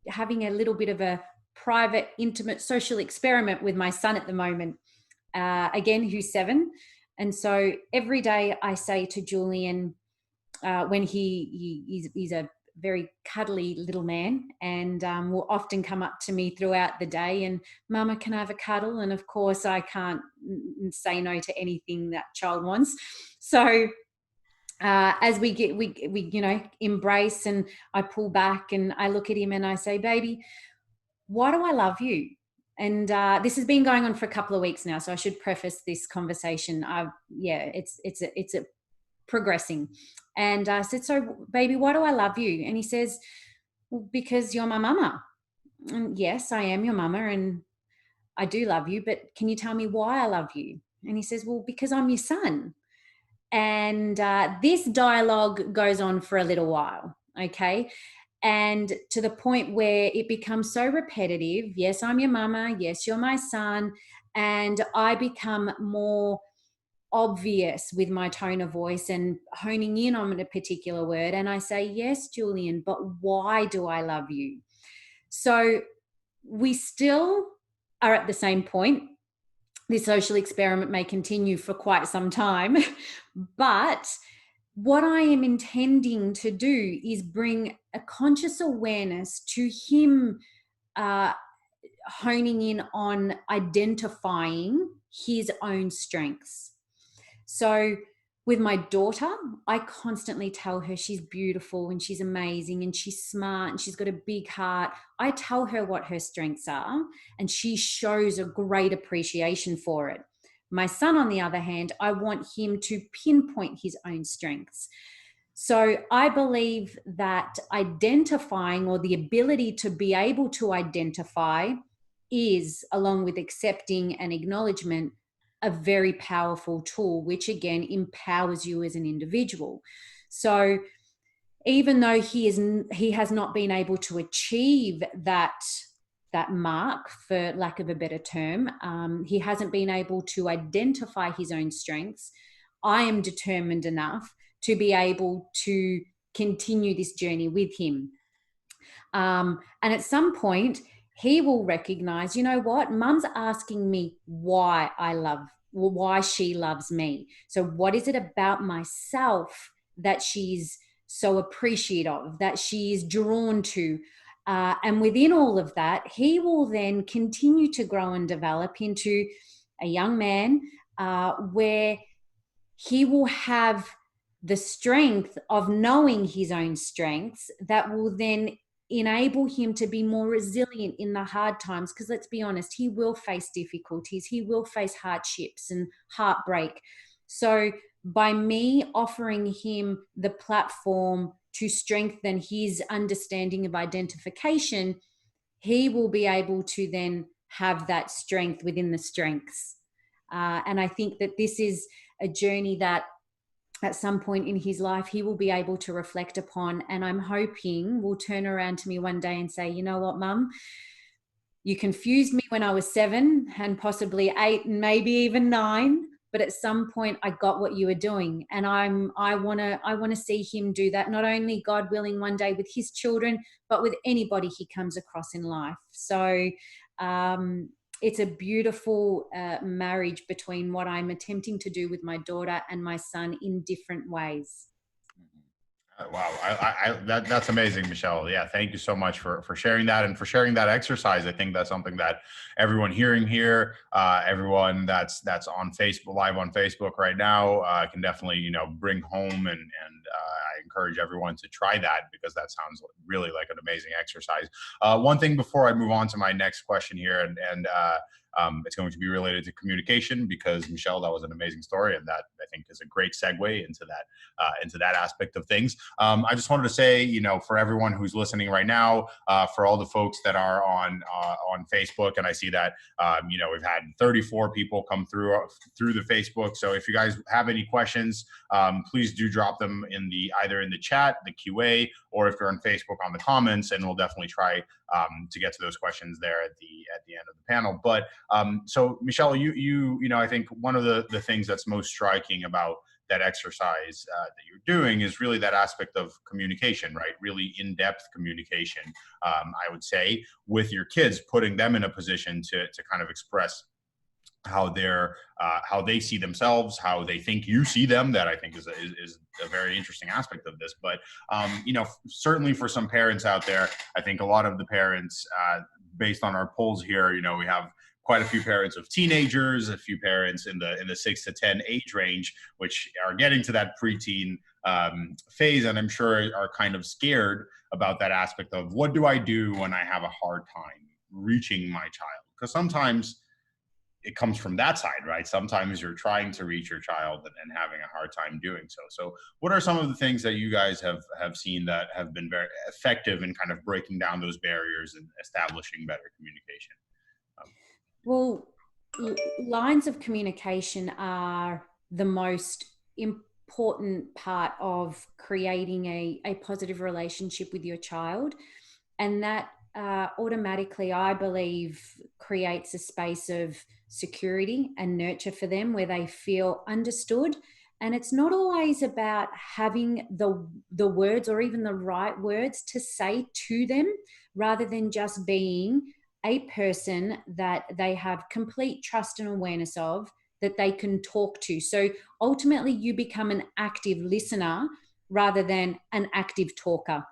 having a little bit of a private, intimate social experiment with my son at the moment, again, who's 7. And so every day I say to Julian, when he's a very cuddly little man, and will often come up to me throughout the day and, Mama, can I have a cuddle? And of course I can't say no to anything that child wants. So as we embrace, and I pull back and I look at him and I say, baby, why do I love you? And this has been going on for a couple of weeks now, so I should preface this conversation. It's progressing. And I said, so baby, why do I love you? And he says, well, because you're my mama. And yes, I am your mama and I do love you, but can you tell me why I love you? And he says, well, because I'm your son. And this dialogue goes on for a little while, okay? And to the point where it becomes so repetitive. Yes, I'm your mama. Yes, you're my son. And I become more obvious with my tone of voice and honing in on a particular word. And I say, yes, Julian, but why do I love you? So we still are at the same point. This social experiment may continue for quite some time, but what I am intending to do is bring a conscious awareness to him, honing in on identifying his own strengths. So with my daughter, I constantly tell her she's beautiful and she's amazing and she's smart and she's got a big heart. I tell her what her strengths are and she shows a great appreciation for it. My son, on the other hand, I want him to pinpoint his own strengths. So I believe that identifying, or the ability to be able to identify, is, along with accepting and acknowledgement, a very powerful tool, which again empowers you as an individual. So even though he has not been able to achieve that mark, for lack of a better term, he hasn't been able to identify his own strengths, I am determined enough to be able to continue this journey with him. And at some point, he will recognize, you know what, Mum's asking me why she loves me. So what is it about myself that she's so appreciative of, that she is drawn to? And within all of that, he will then continue to grow and develop into a young man where he will have the strength of knowing his own strengths that will then enable him to be more resilient in the hard times. Because let's be honest, he will face difficulties, he will face hardships and heartbreak. So by me offering him the platform to strengthen his understanding of identification, he will be able to then have that strength within the strengths. And I think that this is a journey that at some point in his life, he will be able to reflect upon. And I'm hoping will turn around to me one day and say, you know what, Mum, you confused me when I was 7 and possibly 8 and maybe even 9. But at some point I got what you were doing. And I want to see him do that, not only, God willing, one day with his children, but with anybody he comes across in life. So, it's a beautiful marriage between what I'm attempting to do with my daughter and my son in different ways. Wow, that's amazing, Michelle. Yeah, thank you so much for sharing that and for sharing that exercise. I think that's something that everyone hearing here, everyone that's on Facebook, live on Facebook right now, can definitely bring home, and I encourage everyone to try that, because that sounds really like an amazing exercise. One thing before I move on to my next question here, and it's going to be related to communication, because Michelle, that was an amazing story, and that I think is a great segue into that aspect of things. I just wanted to say, for everyone who's listening right now, for all the folks that are on Facebook, and I see that we've had 34 people come through the Facebook. So if you guys have any questions, please do drop them either in the chat, the QA, or if you're on Facebook, on the comments, and we'll definitely try to get to those questions there at the end of the panel. But so Michelle, you I think one of the things that's most striking about that exercise that you're doing is really that aspect of communication, right? Really in-depth communication, I would say, with your kids, putting them in a position to kind of express how they see themselves, how they think you see them. That I think is a very interesting aspect of this. But certainly for some parents out there, I think a lot of the parents, based on our polls here, we have quite a few parents of teenagers, a few parents in the 6 to 10 age range, which are getting to that preteen phase, and I'm sure are kind of scared about that aspect of, what do I do when I have a hard time reaching my child? Because sometimes it comes from that side, right? Sometimes you're trying to reach your child and having a hard time doing so. So what are some of the things that you guys have seen that have been very effective in kind of breaking down those barriers and establishing better communication? Well, lines of communication are the most important part of creating a positive relationship with your child. And that automatically, I believe, creates a space of security and nurture for them where they feel understood. And it's not always about having the words or even the right words to say to them, rather than just being a person that they have complete trust and awareness of, that they can talk to. So ultimately, you become an active listener rather than an active talker.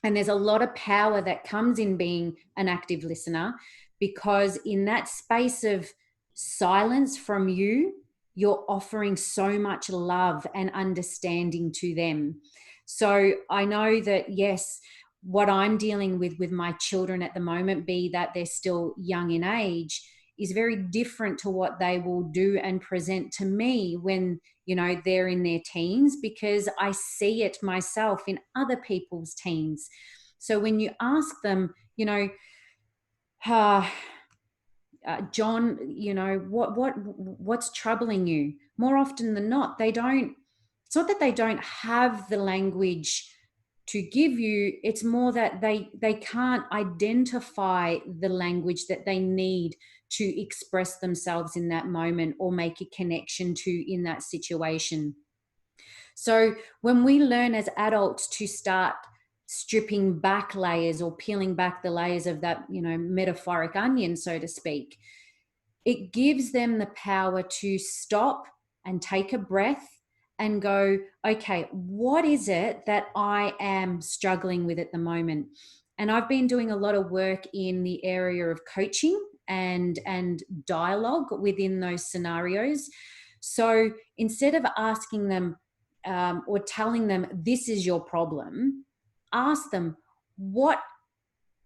And there's a lot of power that comes in being an active listener, because in that space of silence from you, you're offering so much love and understanding to them. So I know that, yes, what I'm dealing with my children at the moment, be that they're still young in age, is very different to what they will do and present to me when, they're in their teens, because I see it myself in other people's teens. So when you ask them, John, what's troubling you? More often than not, it's not that they don't have the language to give you, it's more that they can't identify the language that they need to express themselves in that moment or make a connection to in that situation. So when we learn as adults to start stripping back layers or peeling back the layers of that, metaphoric onion, so to speak, it gives them the power to stop and take a breath and go, okay, what is it that I am struggling with at the moment? And I've been doing a lot of work in the area of coaching and dialogue within those scenarios. So instead of asking them or telling them, this is your problem, ask them, what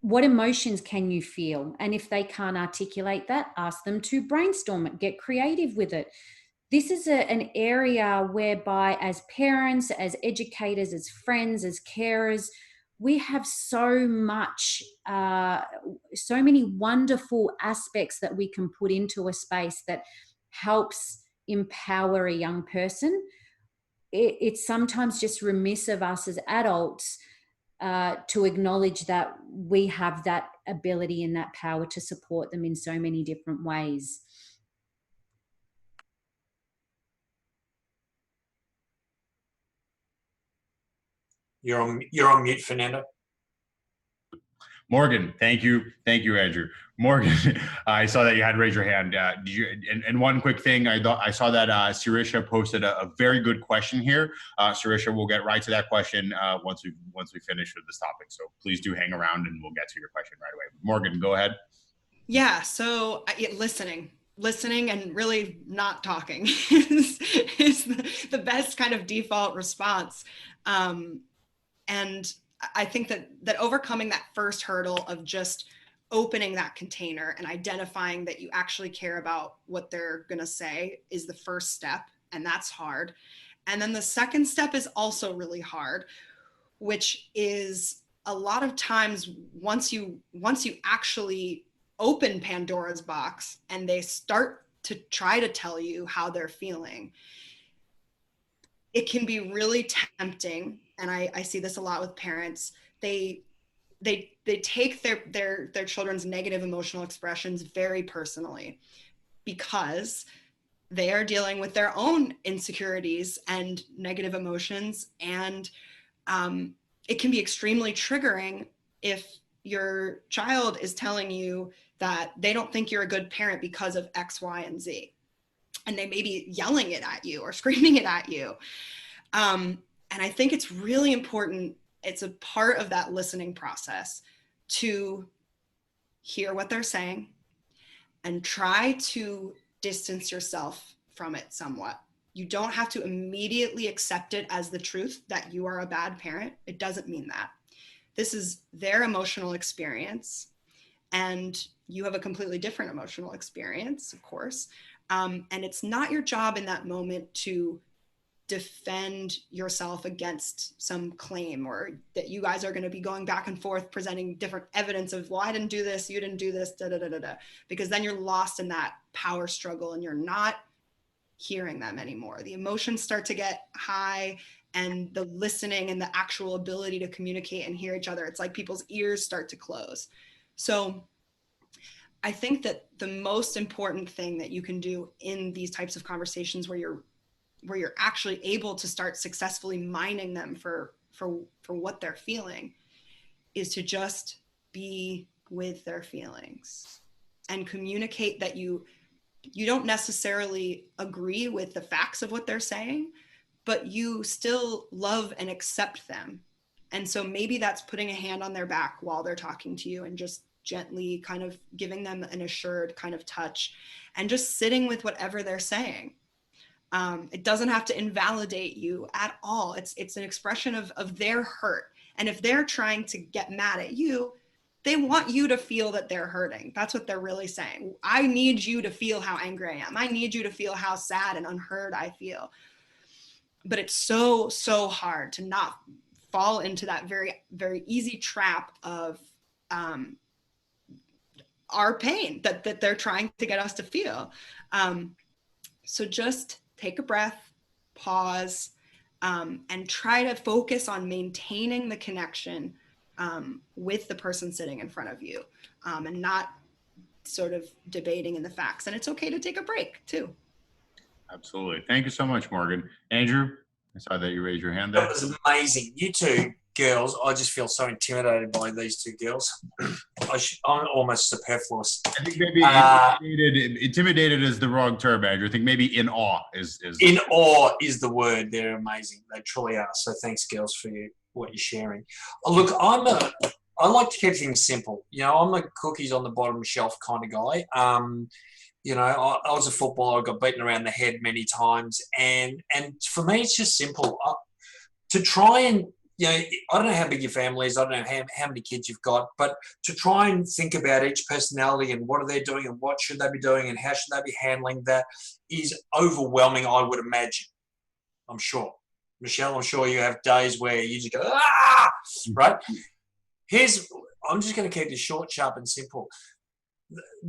emotions can you feel? And if they can't articulate that, ask them to brainstorm it, get creative with it. This is an area whereby, as parents, as educators, as friends, as carers, we have so many wonderful aspects that we can put into a space that helps empower a young person. It's sometimes just remiss of us as adults to acknowledge that we have that ability and that power to support them in so many different ways. You're on mute, Fernando. Morgan, thank you, Andrew. Morgan, I saw that you had raised your hand. Did you? And one quick thing, I saw that Sirisha posted a very good question here. Sirisha, we'll get right to that question once we finish with this topic. So please do hang around, and we'll get to your question right away. Morgan, go ahead. Yeah. So listening and really not talking is the best kind of default response. And I think that overcoming that first hurdle of just opening that container and identifying that you actually care about what they're going to say is the first step. And that's hard. And then the second step is also really hard, which is a lot of times once you actually open Pandora's box and they start to try to tell you how they're feeling, it can be really tempting. And I see this a lot with parents. They take their children's negative emotional expressions very personally, because they are dealing with their own insecurities and negative emotions. And it can be extremely triggering if your child is telling you that they don't think you're a good parent because of X, Y, and Z. And they may be yelling it at you or screaming it at you. And I think it's really important. It's a part of that listening process to hear what they're saying and try to distance yourself from it somewhat. You don't have to immediately accept it as the truth that you are a bad parent. It doesn't mean that. This is their emotional experience, and you have a completely different emotional experience, of course. And it's not your job in that moment to defend yourself against some claim, or that you guys are going to be going back and forth presenting different evidence of, well, I didn't do this, you didn't do this, da da da da da, because then you're lost in that power struggle and you're not hearing them anymore. The emotions start to get high, and the listening and the actual ability to communicate and hear each other, it's like people's ears start to close. So I think that the most important thing that you can do in these types of conversations where you're actually able to start successfully mining them for what they're feeling is to just be with their feelings and communicate that you don't necessarily agree with the facts of what they're saying, but you still love and accept them. And so maybe that's putting a hand on their back while they're talking to you and just gently kind of giving them an assured kind of touch and just sitting with whatever they're saying. It doesn't have to invalidate you at all. It's an expression of their hurt. And if they're trying to get mad at you, they want you to feel that they're hurting. That's what they're really saying. I need you to feel how angry I am. I need you to feel how sad and unheard I feel. But it's so, so hard to not fall into that very, very easy trap of our pain that they're trying to get us to feel. So just take a breath, pause, and try to focus on maintaining the connection with the person sitting in front of you, and not sort of debating in the facts. And it's okay to take a break too. Absolutely. Thank you so much, Morgan. Andrew, I saw that you raised your hand there. That was amazing. You two girls, I just feel so intimidated by these two girls. I'm almost superfluous. I think maybe intimidated is the wrong term, Andrew. I think maybe in awe is in awe is the word. They're amazing. They truly are. So thanks, girls, for what you're sharing. Look, I like to keep things simple. You know, I'm a cookies on the bottom shelf kind of guy. You know, I was a footballer. I got beaten around the head many times, and for me, it's just simple. To try and, you know, I don't know how big your family is. I don't know how many kids you've got, but to try and think about each personality and what are they doing and what should they be doing and how should they be handling that is overwhelming, I would imagine. I'm sure. Michelle, I'm sure you have days where you just go, ah, right? I'm just going to keep this short, sharp, and simple.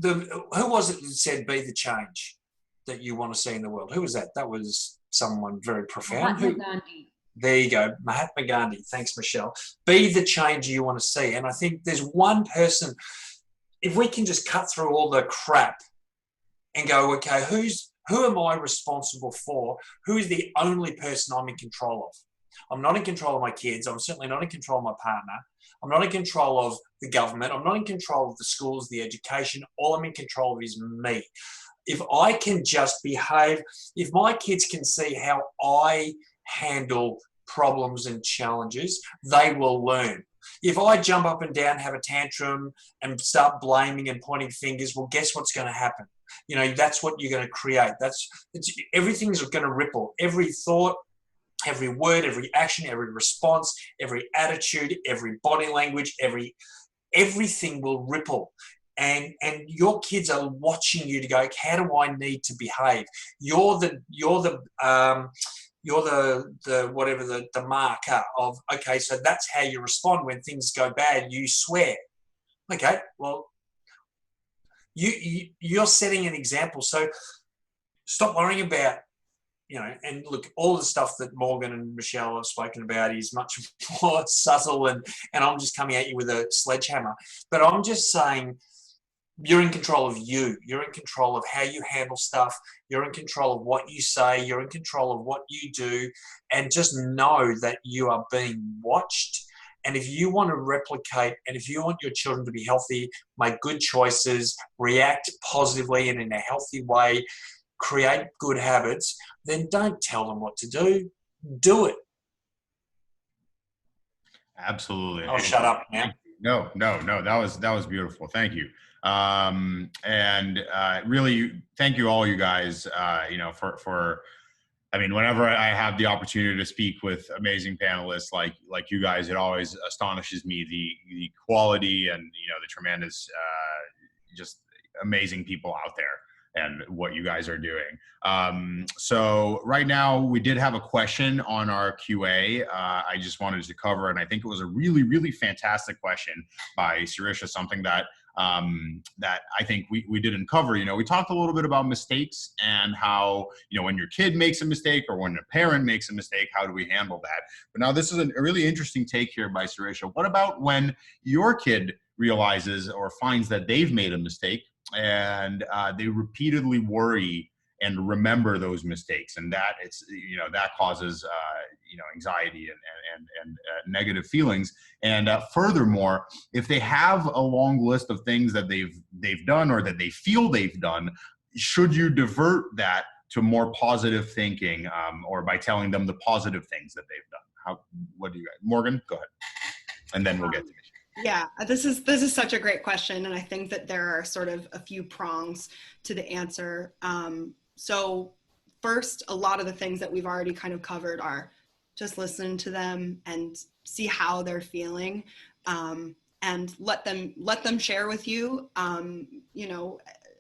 Who was it that said, be the change that you want to see in the world? Who was that? That was someone very profound. Mahatma Gandhi. There you go, Mahatma Gandhi. Thanks, Michelle. Be the change you want to see. And I think there's one person, if we can just cut through all the crap and go, okay, who am I responsible for? Who is the only person I'm in control of? I'm not in control of my kids. I'm certainly not in control of my partner. I'm not in control of the government. I'm not in control of the schools, the education. All I'm in control of is me. If I can just behave, if my kids can see how I handle problems and challenges, they will learn. If I jump up and down, have a tantrum and start blaming and pointing fingers, well, guess what's going to happen? You know, that's what you're going to create. Everything's going to ripple. Every thought, every word, every action, every response, every attitude, every body language, everything will ripple. And your kids are watching you to go, how do I need to behave? You're the marker of, okay, so that's how you respond when things go bad. You swear. Okay, well, you're setting an example. So stop worrying about, you know, and look, all the stuff that Morgan and Michelle have spoken about is much more subtle, and I'm just coming at you with a sledgehammer. But I'm just saying, you're in control of you. You're in control of how you handle stuff. You're in control of what you say. You're in control of what you do. And just know that you are being watched And if you want to replicate, and if you want your children to be healthy, make good choices, react positively and in a healthy way, create good habits, then don't tell them what to do it. Absolutely. I'll shut up now. No. That was beautiful. Thank you. Really, thank you all, you guys. For I mean, whenever I have the opportunity to speak with amazing panelists like you guys, it always astonishes me the quality and the tremendous, just amazing people out there and what you guys are doing. So right now we did have a question on our QA. I just wanted to cover, and I think it was a really, really fantastic question by Sirisha, something that that I think we didn't cover. We talked a little bit about mistakes and how, when your kid makes a mistake or when a parent makes a mistake, how do we handle that? But now this is a really interesting take here by Sirisha. What about when your kid realizes or finds that they've made a mistake and they repeatedly worry and remember those mistakes, and that that causes anxiety and negative feelings. And furthermore, if they have a long list of things that they've done or that they feel they've done, should you divert that to more positive thinking, or by telling them the positive things that they've done? What do you guys? Morgan, go ahead, and then we'll get to Michelle. Yeah, this is such a great question, and I think that there are sort of a few prongs to the answer. So first, a lot of the things that we've already kind of covered are just listen to them and see how they're feeling, and let them share with you,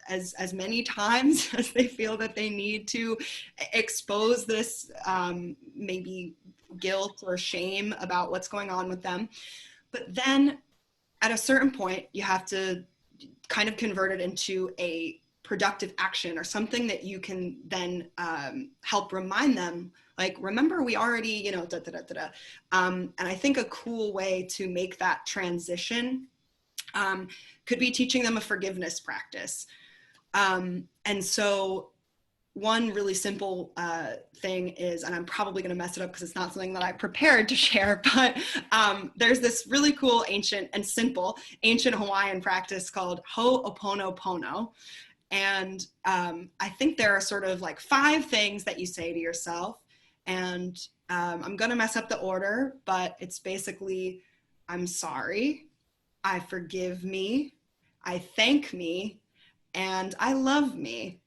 as many times as they feel that they need to expose this maybe guilt or shame about what's going on with them. But then at a certain point, you have to kind of convert it into a productive action or something that you can then help remind them, like, remember, we already, and I think a cool way to make that transition could be teaching them a forgiveness practice. And so one really simple thing is, and I'm probably going to mess it up because it's not something that I prepared to share, but there's this really cool ancient Hawaiian practice called Ho'oponopono. And I think there are sort of like 5 things that you say to yourself. And I'm going to mess up the order, but it's basically, I'm sorry, I forgive me, I thank me, and I love me.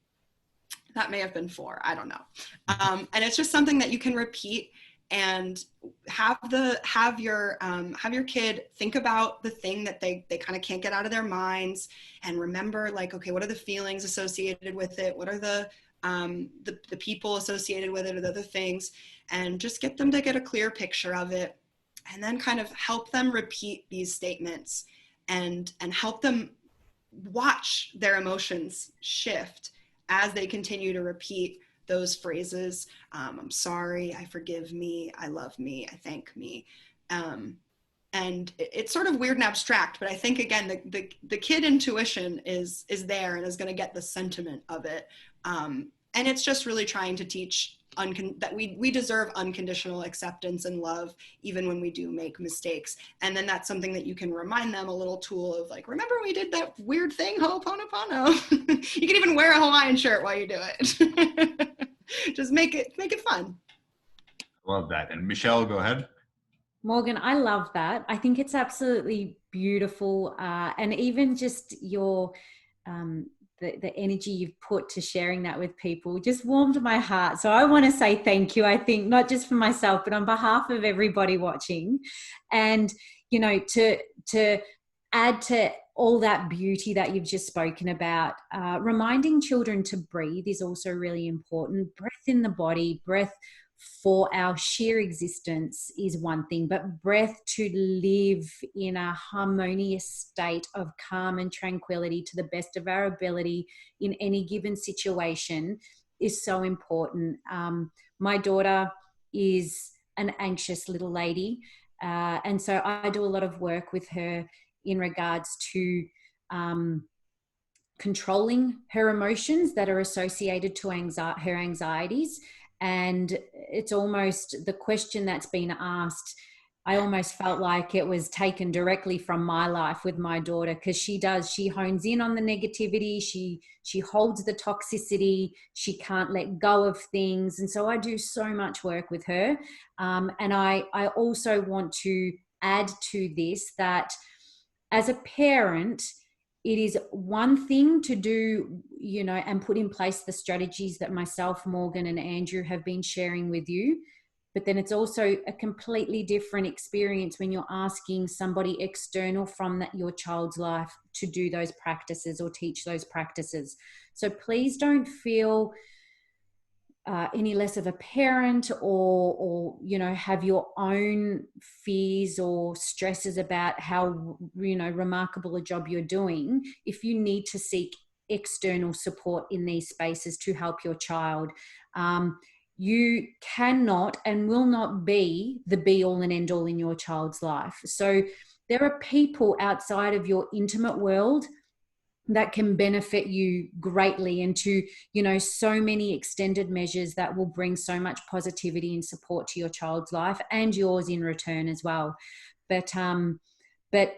That may have been 4, I don't know. And it's just something that you can repeat and have your kid think about the thing that they kind of can't get out of their minds, and remember, like, okay, what are the feelings associated with it? What are the people associated with it, or the other things? And just get them to get a clear picture of it, and then kind of help them repeat these statements and help them watch their emotions shift as they continue to repeat those phrases. I'm sorry, I forgive me, I love me, I thank me. And it's sort of weird and abstract, but I think, again, the kid intuition is there and is going to get the sentiment of it. And it's just really trying to teach that we deserve unconditional acceptance and love, even when we do make mistakes. And then that's something that you can remind them, a little tool of, like, remember we did that weird thing, Ho'oponopono. You can even wear a Hawaiian shirt while you do it. Just make it fun. Love that. And Michelle, go ahead. Morgan, I love that. I think it's absolutely beautiful. And even just your the energy you've put to sharing that with people just warmed my heart. So I want to say thank you, I think, not just for myself, but on behalf of everybody watching. And, to add to all that beauty that you've just spoken about, reminding children to breathe is also really important. Breath in the body, breath for our sheer existence is one thing, but breath to live in a harmonious state of calm and tranquility to the best of our ability in any given situation is so important. My daughter is an anxious little lady, and so I do a lot of work with her in regards to controlling her emotions that are associated to her anxieties. And it's almost the question that's been asked, I almost felt like it was taken directly from my life with my daughter, because she hones in on the negativity. She holds the toxicity. She can't let go of things. And so I do so much work with her. And I also want to add to this that as a parent, it is one thing to do, and put in place the strategies that myself, Morgan, and Andrew have been sharing with you. But then it's also a completely different experience when you're asking somebody external from your child's life to do those practices or teach those practices. So please don't feel any less of a parent or have your own fears or stresses about how remarkable a job you're doing if you need to seek external support in these spaces to help your child. You cannot and will not be the be all and end all in your child's life. So there are people outside of your intimate world that can benefit you greatly, and to, so many extended measures that will bring so much positivity and support to your child's life and yours in return as well. But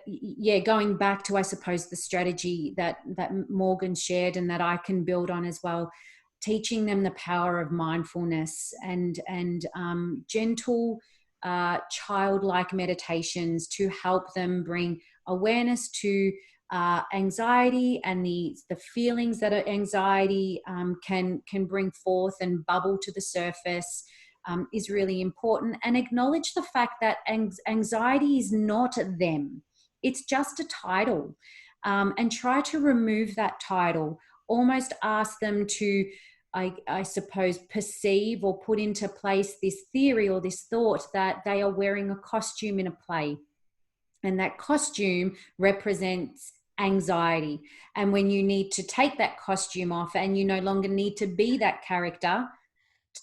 yeah, going back to, I suppose, the strategy that Morgan shared and that I can build on as well, teaching them the power of mindfulness and gentle, childlike meditations to help them bring awareness to anxiety and the feelings that anxiety can bring forth and bubble to the surface is really important. And acknowledge the fact that anxiety is not them. It's just a title. And try to remove that title. Almost ask them to, I suppose, perceive or put into place this theory or this thought that they are wearing a costume in a play. And that costume represents anxiety. And when you need to take that costume off and you no longer need to be that character,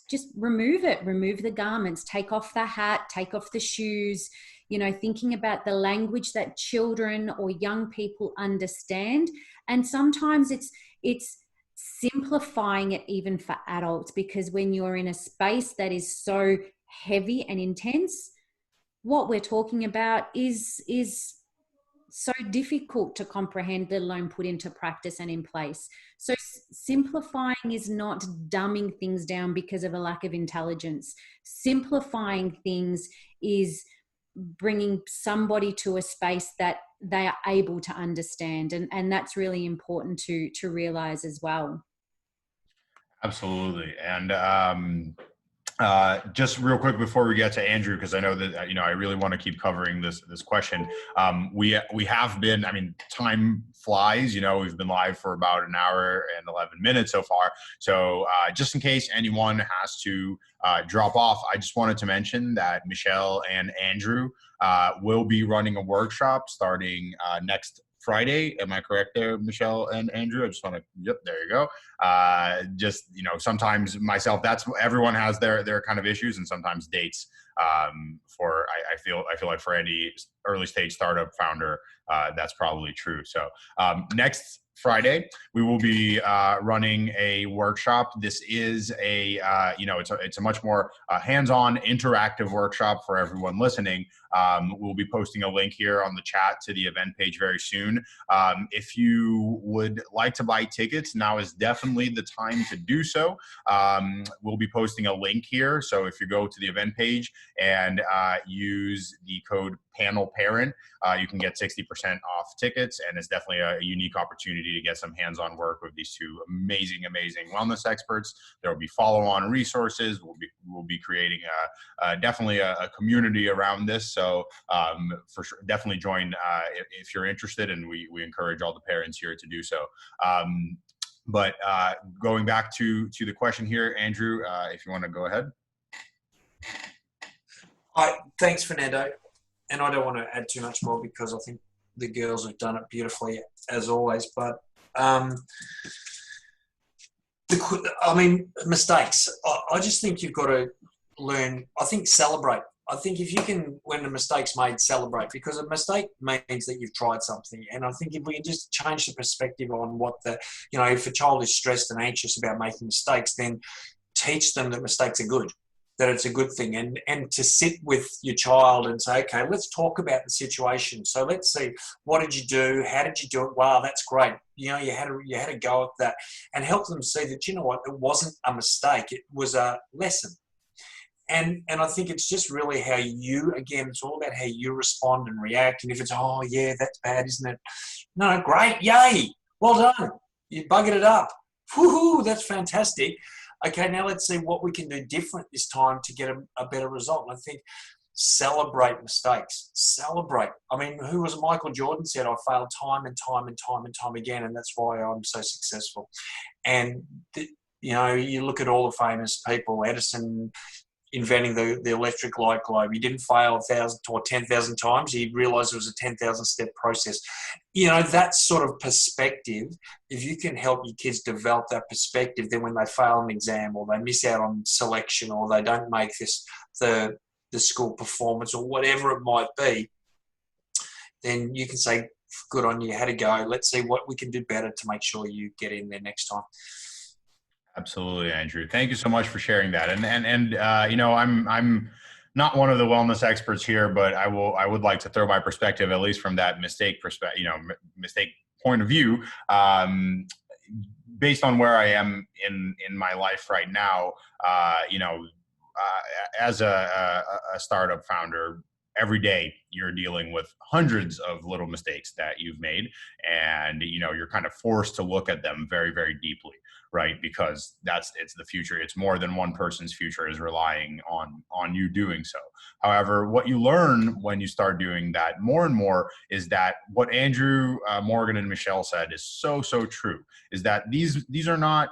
just remove it, remove the garments, take off the hat, take off the shoes, thinking about the language that children or young people understand. And sometimes it's simplifying it even for adults, because when you're in a space that is so heavy and intense, what we're talking about is so difficult to comprehend, let alone put into practice and in place. So simplifying is not dumbing things down because of a lack of intelligence. Simplifying things is bringing somebody to a space that they are able to understand. And that's really important to realize as well. Absolutely. And just real quick before we get to Andrew, because I know that I really want to keep covering this question. We have been, time flies. We've been live for about an hour and 11 minutes so far. So just in case anyone has to drop off, I just wanted to mention that Michelle and Andrew will be running a workshop starting next Friday. Am I correct there, Michelle and Andrew? I just want to, yep, there you go. Sometimes myself, everyone has their kind of issues, and sometimes dates I feel like for any early stage startup founder, that's probably true. So next Friday, we will be running a workshop. This is it's a much more hands-on interactive workshop for everyone listening. We'll be posting a link here on the chat to the event page very soon. If you would like to buy tickets, now is definitely the time to do so. We'll be posting a link here. So if you go to the event page and use the code PANELPARENT, you can get 60% off tickets, and it's definitely a unique opportunity to get some hands-on work with these two amazing wellness experts. There will be follow-on resources. We'll be creating definitely a community around this. So for sure, definitely join if you're interested, and we encourage all the parents here to do so. But going back to the question here, Andrew, if you want to go ahead. Thanks, Fernando. And I don't want to add too much more because I think the girls have done it beautifully as always. But mistakes. I just think you've got to learn. I think celebrate. I think if you can, when a mistake's made, celebrate, because a mistake means that you've tried something. And I think if we can just change the perspective on what if a child is stressed and anxious about making mistakes, then teach them that mistakes are good. that it's a good thing, and to sit with your child and say, okay, let's talk about the situation. So let's see, what did you do? How did you do it? Wow, that's great. You know, you had a go at that, and help them see that, you know what, it wasn't a mistake. It was a lesson. And I think it's just really how you, again, it's all about how you respond and react. And if it's, oh yeah, that's bad, isn't it? No, great, yay, well done. You buggered it up. Woohoo, that's fantastic. Okay, now let's see what we can do different this time to get a better result. And I think celebrate mistakes. Celebrate. I mean, who was it? Michael Jordan said, I failed time and time and time and time again, and that's why I'm so successful. And, you know, you look at all the famous people, Edison inventing the electric light globe. He didn't fail 1,000 or 10,000 times. He realized it was a 10,000 step process. You know, that sort of perspective, if you can help your kids develop that perspective, then when they fail an exam or they miss out on selection or they don't make the school performance or whatever it might be, then you can say, good on you, had a go. Let's see what we can do better to make sure you get in there next time. Absolutely, Andrew. Thank you so much for sharing that. And you know, I'm not one of the wellness experts here, but I would like to throw my perspective, at least from that mistake point of view, based on where I am in my life right now. You know, as a startup founder, every day you're dealing with hundreds of little mistakes that you've made, and you know, you're kind of forced to look at them very, very deeply, right? Because it's the future. It's more than one person's future is relying on you doing so. However, what you learn when you start doing that more and more is that what Andrew, Morgan, and Michelle said is so true, is that these are not,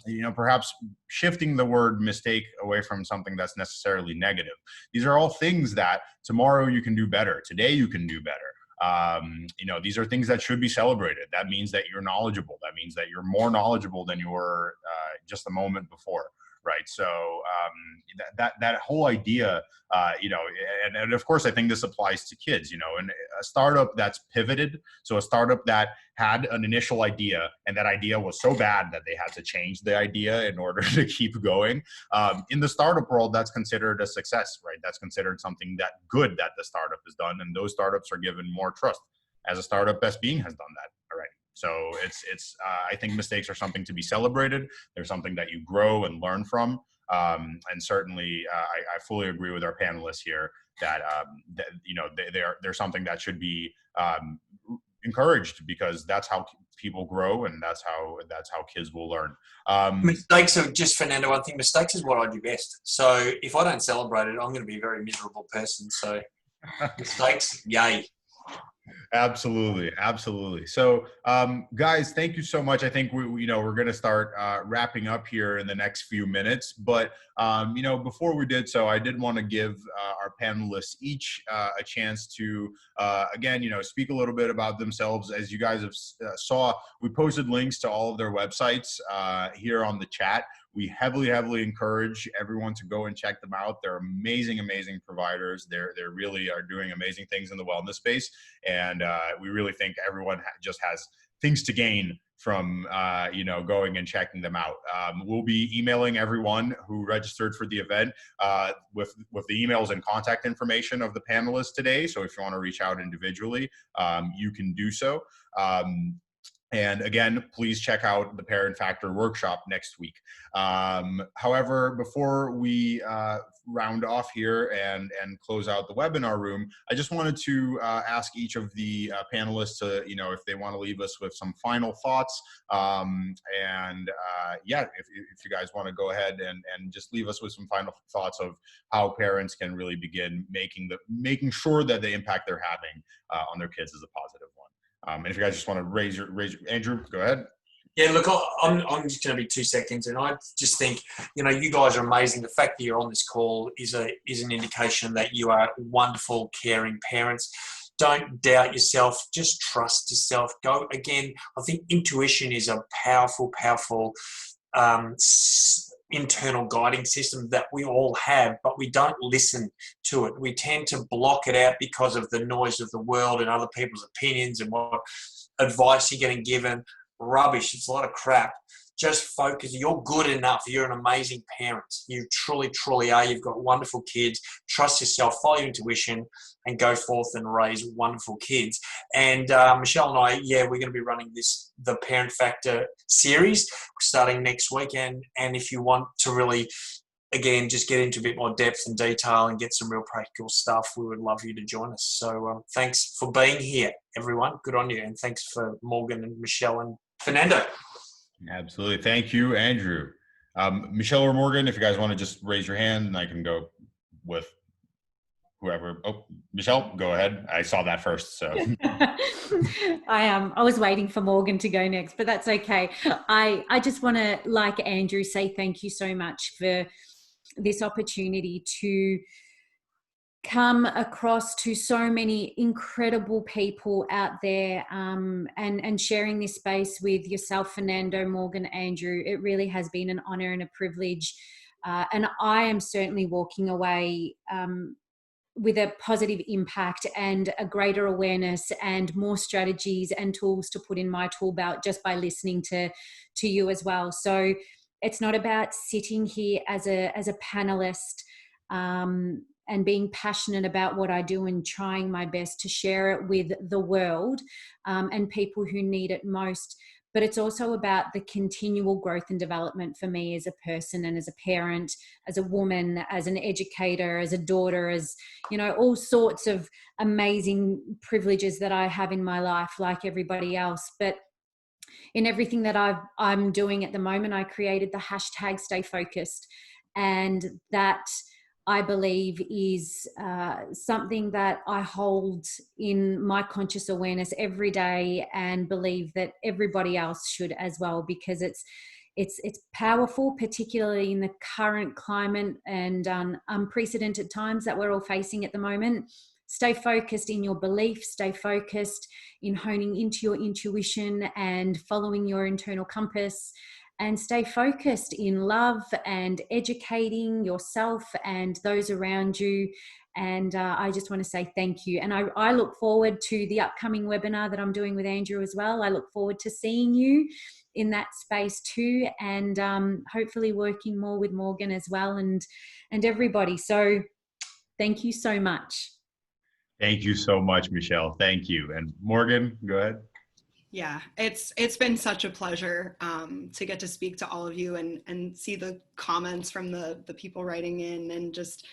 you know, perhaps shifting the word mistake away from something that's necessarily negative. These are all things that tomorrow you can do better. Today you can do better. You know, these are things that should be celebrated. That means that you're knowledgeable. That means that you're more knowledgeable than you were just a moment before, right? So that whole idea, you know, and of course, I think this applies to kids, you know, and a startup that's pivoted. So a startup that had an initial idea, and that idea was so bad that they had to change the idea in order to keep going. In the startup world, that's considered a success, right? That's considered something that good that the startup has done, and those startups are given more trust. As a startup, BestBeing has done that already. So it's I think mistakes are something to be celebrated. They're something that you grow and learn from. And certainly, I fully agree with our panelists here that, you know, they're something that should be encouraged, because that's how people grow, and that's how kids will learn. Mistakes are just, Fernando, I think mistakes is what I do best. So if I don't celebrate it, I'm going to be a very miserable person. So mistakes, yay. Absolutely. So, guys, thank you so much. I think we're going to start wrapping up here in the next few minutes. But you know, before we did so, I did want to give our panelists each a chance to, again, you know, speak a little bit about themselves. As you guys have saw, we posted links to all of their websites here on the chat. We heavily encourage everyone to go and check them out. They're amazing providers. They really are doing amazing things in the wellness space, and we really think everyone just has things to gain from you know, going and checking them out. We'll be emailing everyone who registered for the event with the emails and contact information of the panelists today. So if you want to reach out individually, you can do so. And again, please check out the Parent Factor workshop next week. However, before we round off here and close out the webinar room, I just wanted to ask each of the panelists to, you know, if they want to leave us with some final thoughts. Yeah, if you guys want to go ahead and just leave us with some final thoughts of how parents can really begin making sure that the impact they're having on their kids is a positive one. And if you guys just want to raise your Andrew, go ahead. Yeah, look, I'm just going to be 2 seconds, and I just think, you know, you guys are amazing. The fact that you're on this call is an indication that you are wonderful, caring parents. Don't doubt yourself. Just trust yourself. Go again. I think intuition is a powerful internal guiding system that we all have, but we don't listen to it. We tend to block it out because of the noise of the world and other people's opinions and what advice you're getting given. Rubbish. It's a lot of crap. just focus. You're good enough. You're an amazing parent. You truly, truly are. You've got wonderful kids. Trust yourself, follow your intuition, and go forth and raise wonderful kids. And Michelle and I, we're going to be running the Parent Factor series starting next week. And if you want to really, again, just get into a bit more depth and detail and get some real practical stuff, we would love you to join us. So thanks for being here, everyone. Good on you. And thanks for Morgan and Michelle and Fernando. Absolutely. Thank you, Andrew. Michelle or Morgan, if you guys want to just raise your hand and I can go with whoever. Oh, Michelle, go ahead. I saw that first. So I was waiting for Morgan to go next, but that's okay. I just want to, like Andrew, say thank you so much for this opportunity to come across to so many incredible people out there, and sharing this space with yourself, Fernando, Morgan, Andrew. It really has been an honor and a privilege. And I am certainly walking away with a positive impact and a greater awareness and more strategies and tools to put in my tool belt just by listening to you as well. So it's not about sitting here as a panelist and being passionate about what I do and trying my best to share it with the world and people who need it most. But it's also about the continual growth and development for me as a person and as a parent, as a woman, as an educator, as a daughter, as, you know, all sorts of amazing privileges that I have in my life, like everybody else. But in everything that I'm doing at the moment, I created the hashtag Stay Focused. And that, I believe, is something that I hold in my conscious awareness every day, and believe that everybody else should as well, because it's powerful, particularly in the current climate and unprecedented times that we're all facing at the moment. Stay focused in your beliefs, stay focused in honing into your intuition and following your internal compass, and stay focused in love and educating yourself and those around you. And I just want to say thank you. And I look forward to the upcoming webinar that I'm doing with Andrew as well. I look forward to seeing you in that space too, and hopefully working more with Morgan as well, and everybody. So thank you so much. thank you so much, Michelle. Thank you. And Morgan, go ahead. Yeah, it's been such a pleasure to get to speak to all of you and see the comments from the people writing in, and just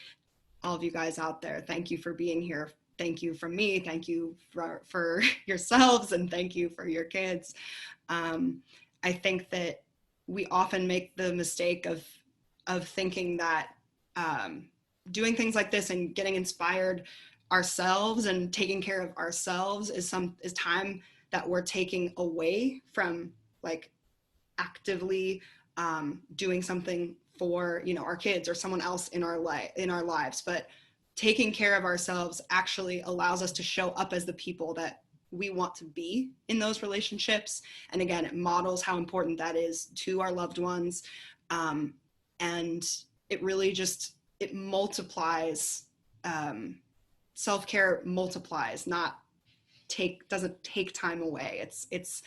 all of you guys out there. Thank you for being here. Thank you from me. Thank you for yourselves, and thank you for your kids. I think that we often make the mistake of thinking that doing things like this and getting inspired ourselves and taking care of ourselves is time that we're taking away from, like, actively doing something for, you know, our kids or someone else in our lives. But taking care of ourselves actually allows us to show up as the people that we want to be in those relationships. And again, it models how important that is to our loved ones. And it really just, it multiplies. Self-care multiplies, doesn't take time away. It's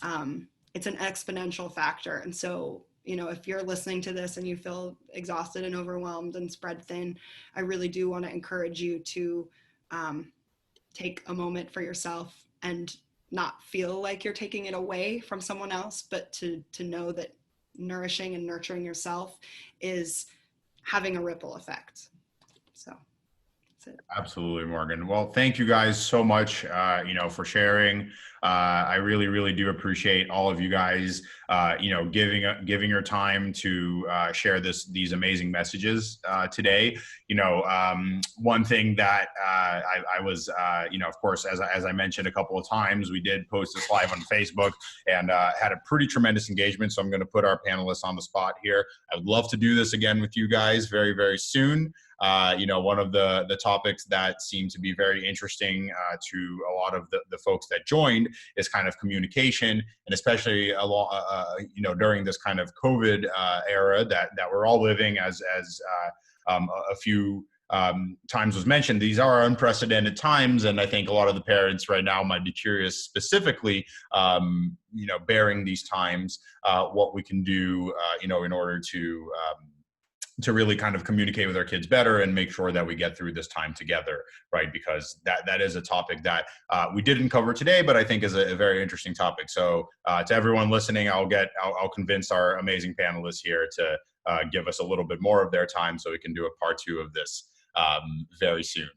an exponential factor. And so, you know, if you're listening to this and you feel exhausted and overwhelmed and spread thin, I really do want to encourage you to take a moment for yourself and not feel like you're taking it away from someone else, but to know that nourishing and nurturing yourself is having a ripple effect. So absolutely, Morgan. Well, thank you guys so much, for sharing. I really, really do appreciate all of you guys, giving your time to share these amazing messages today. One thing that I was, of course, as I mentioned a couple of times, we did post this live on Facebook and had a pretty tremendous engagement. So I'm going to put our panelists on the spot here. I would love to do this again with you guys very, very soon. One of the topics that seemed to be very interesting to a lot of the folks that joined is kind of communication, and especially during this kind of COVID era that we're all living as a few times was mentioned, these are unprecedented times, and I think a lot of the parents right now might be curious specifically, bearing these times, what we can do, in order to really kind of communicate with our kids better and make sure that we get through this time together, right? Because that is a topic that we didn't cover today, but I think is a very interesting topic. So to everyone listening, I'll convince our amazing panelists here to give us a little bit more of their time so we can do a part 2 of this very soon.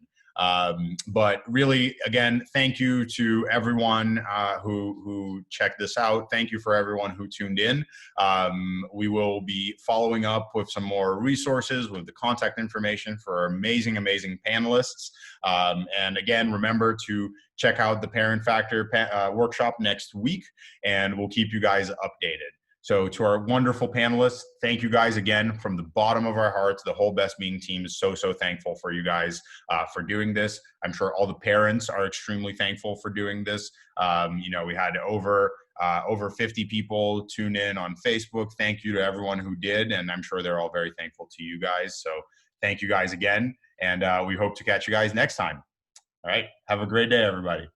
But really, again, thank you to everyone who checked this out. Thank you for everyone who tuned in. We will be following up with some more resources with the contact information for our amazing, amazing panelists. And again, remember to check out the Parent Factor workshop next week, and we'll keep you guys updated. So to our wonderful panelists, thank you guys again from the bottom of our hearts. The whole BestBeing team is so, so thankful for you guys for doing this. I'm sure all the parents are extremely thankful for doing this. We had over 50 people tune in on Facebook. Thank you to everyone who did, and I'm sure they're all very thankful to you guys. So thank you guys again, and we hope to catch you guys next time. All right, have a great day, everybody.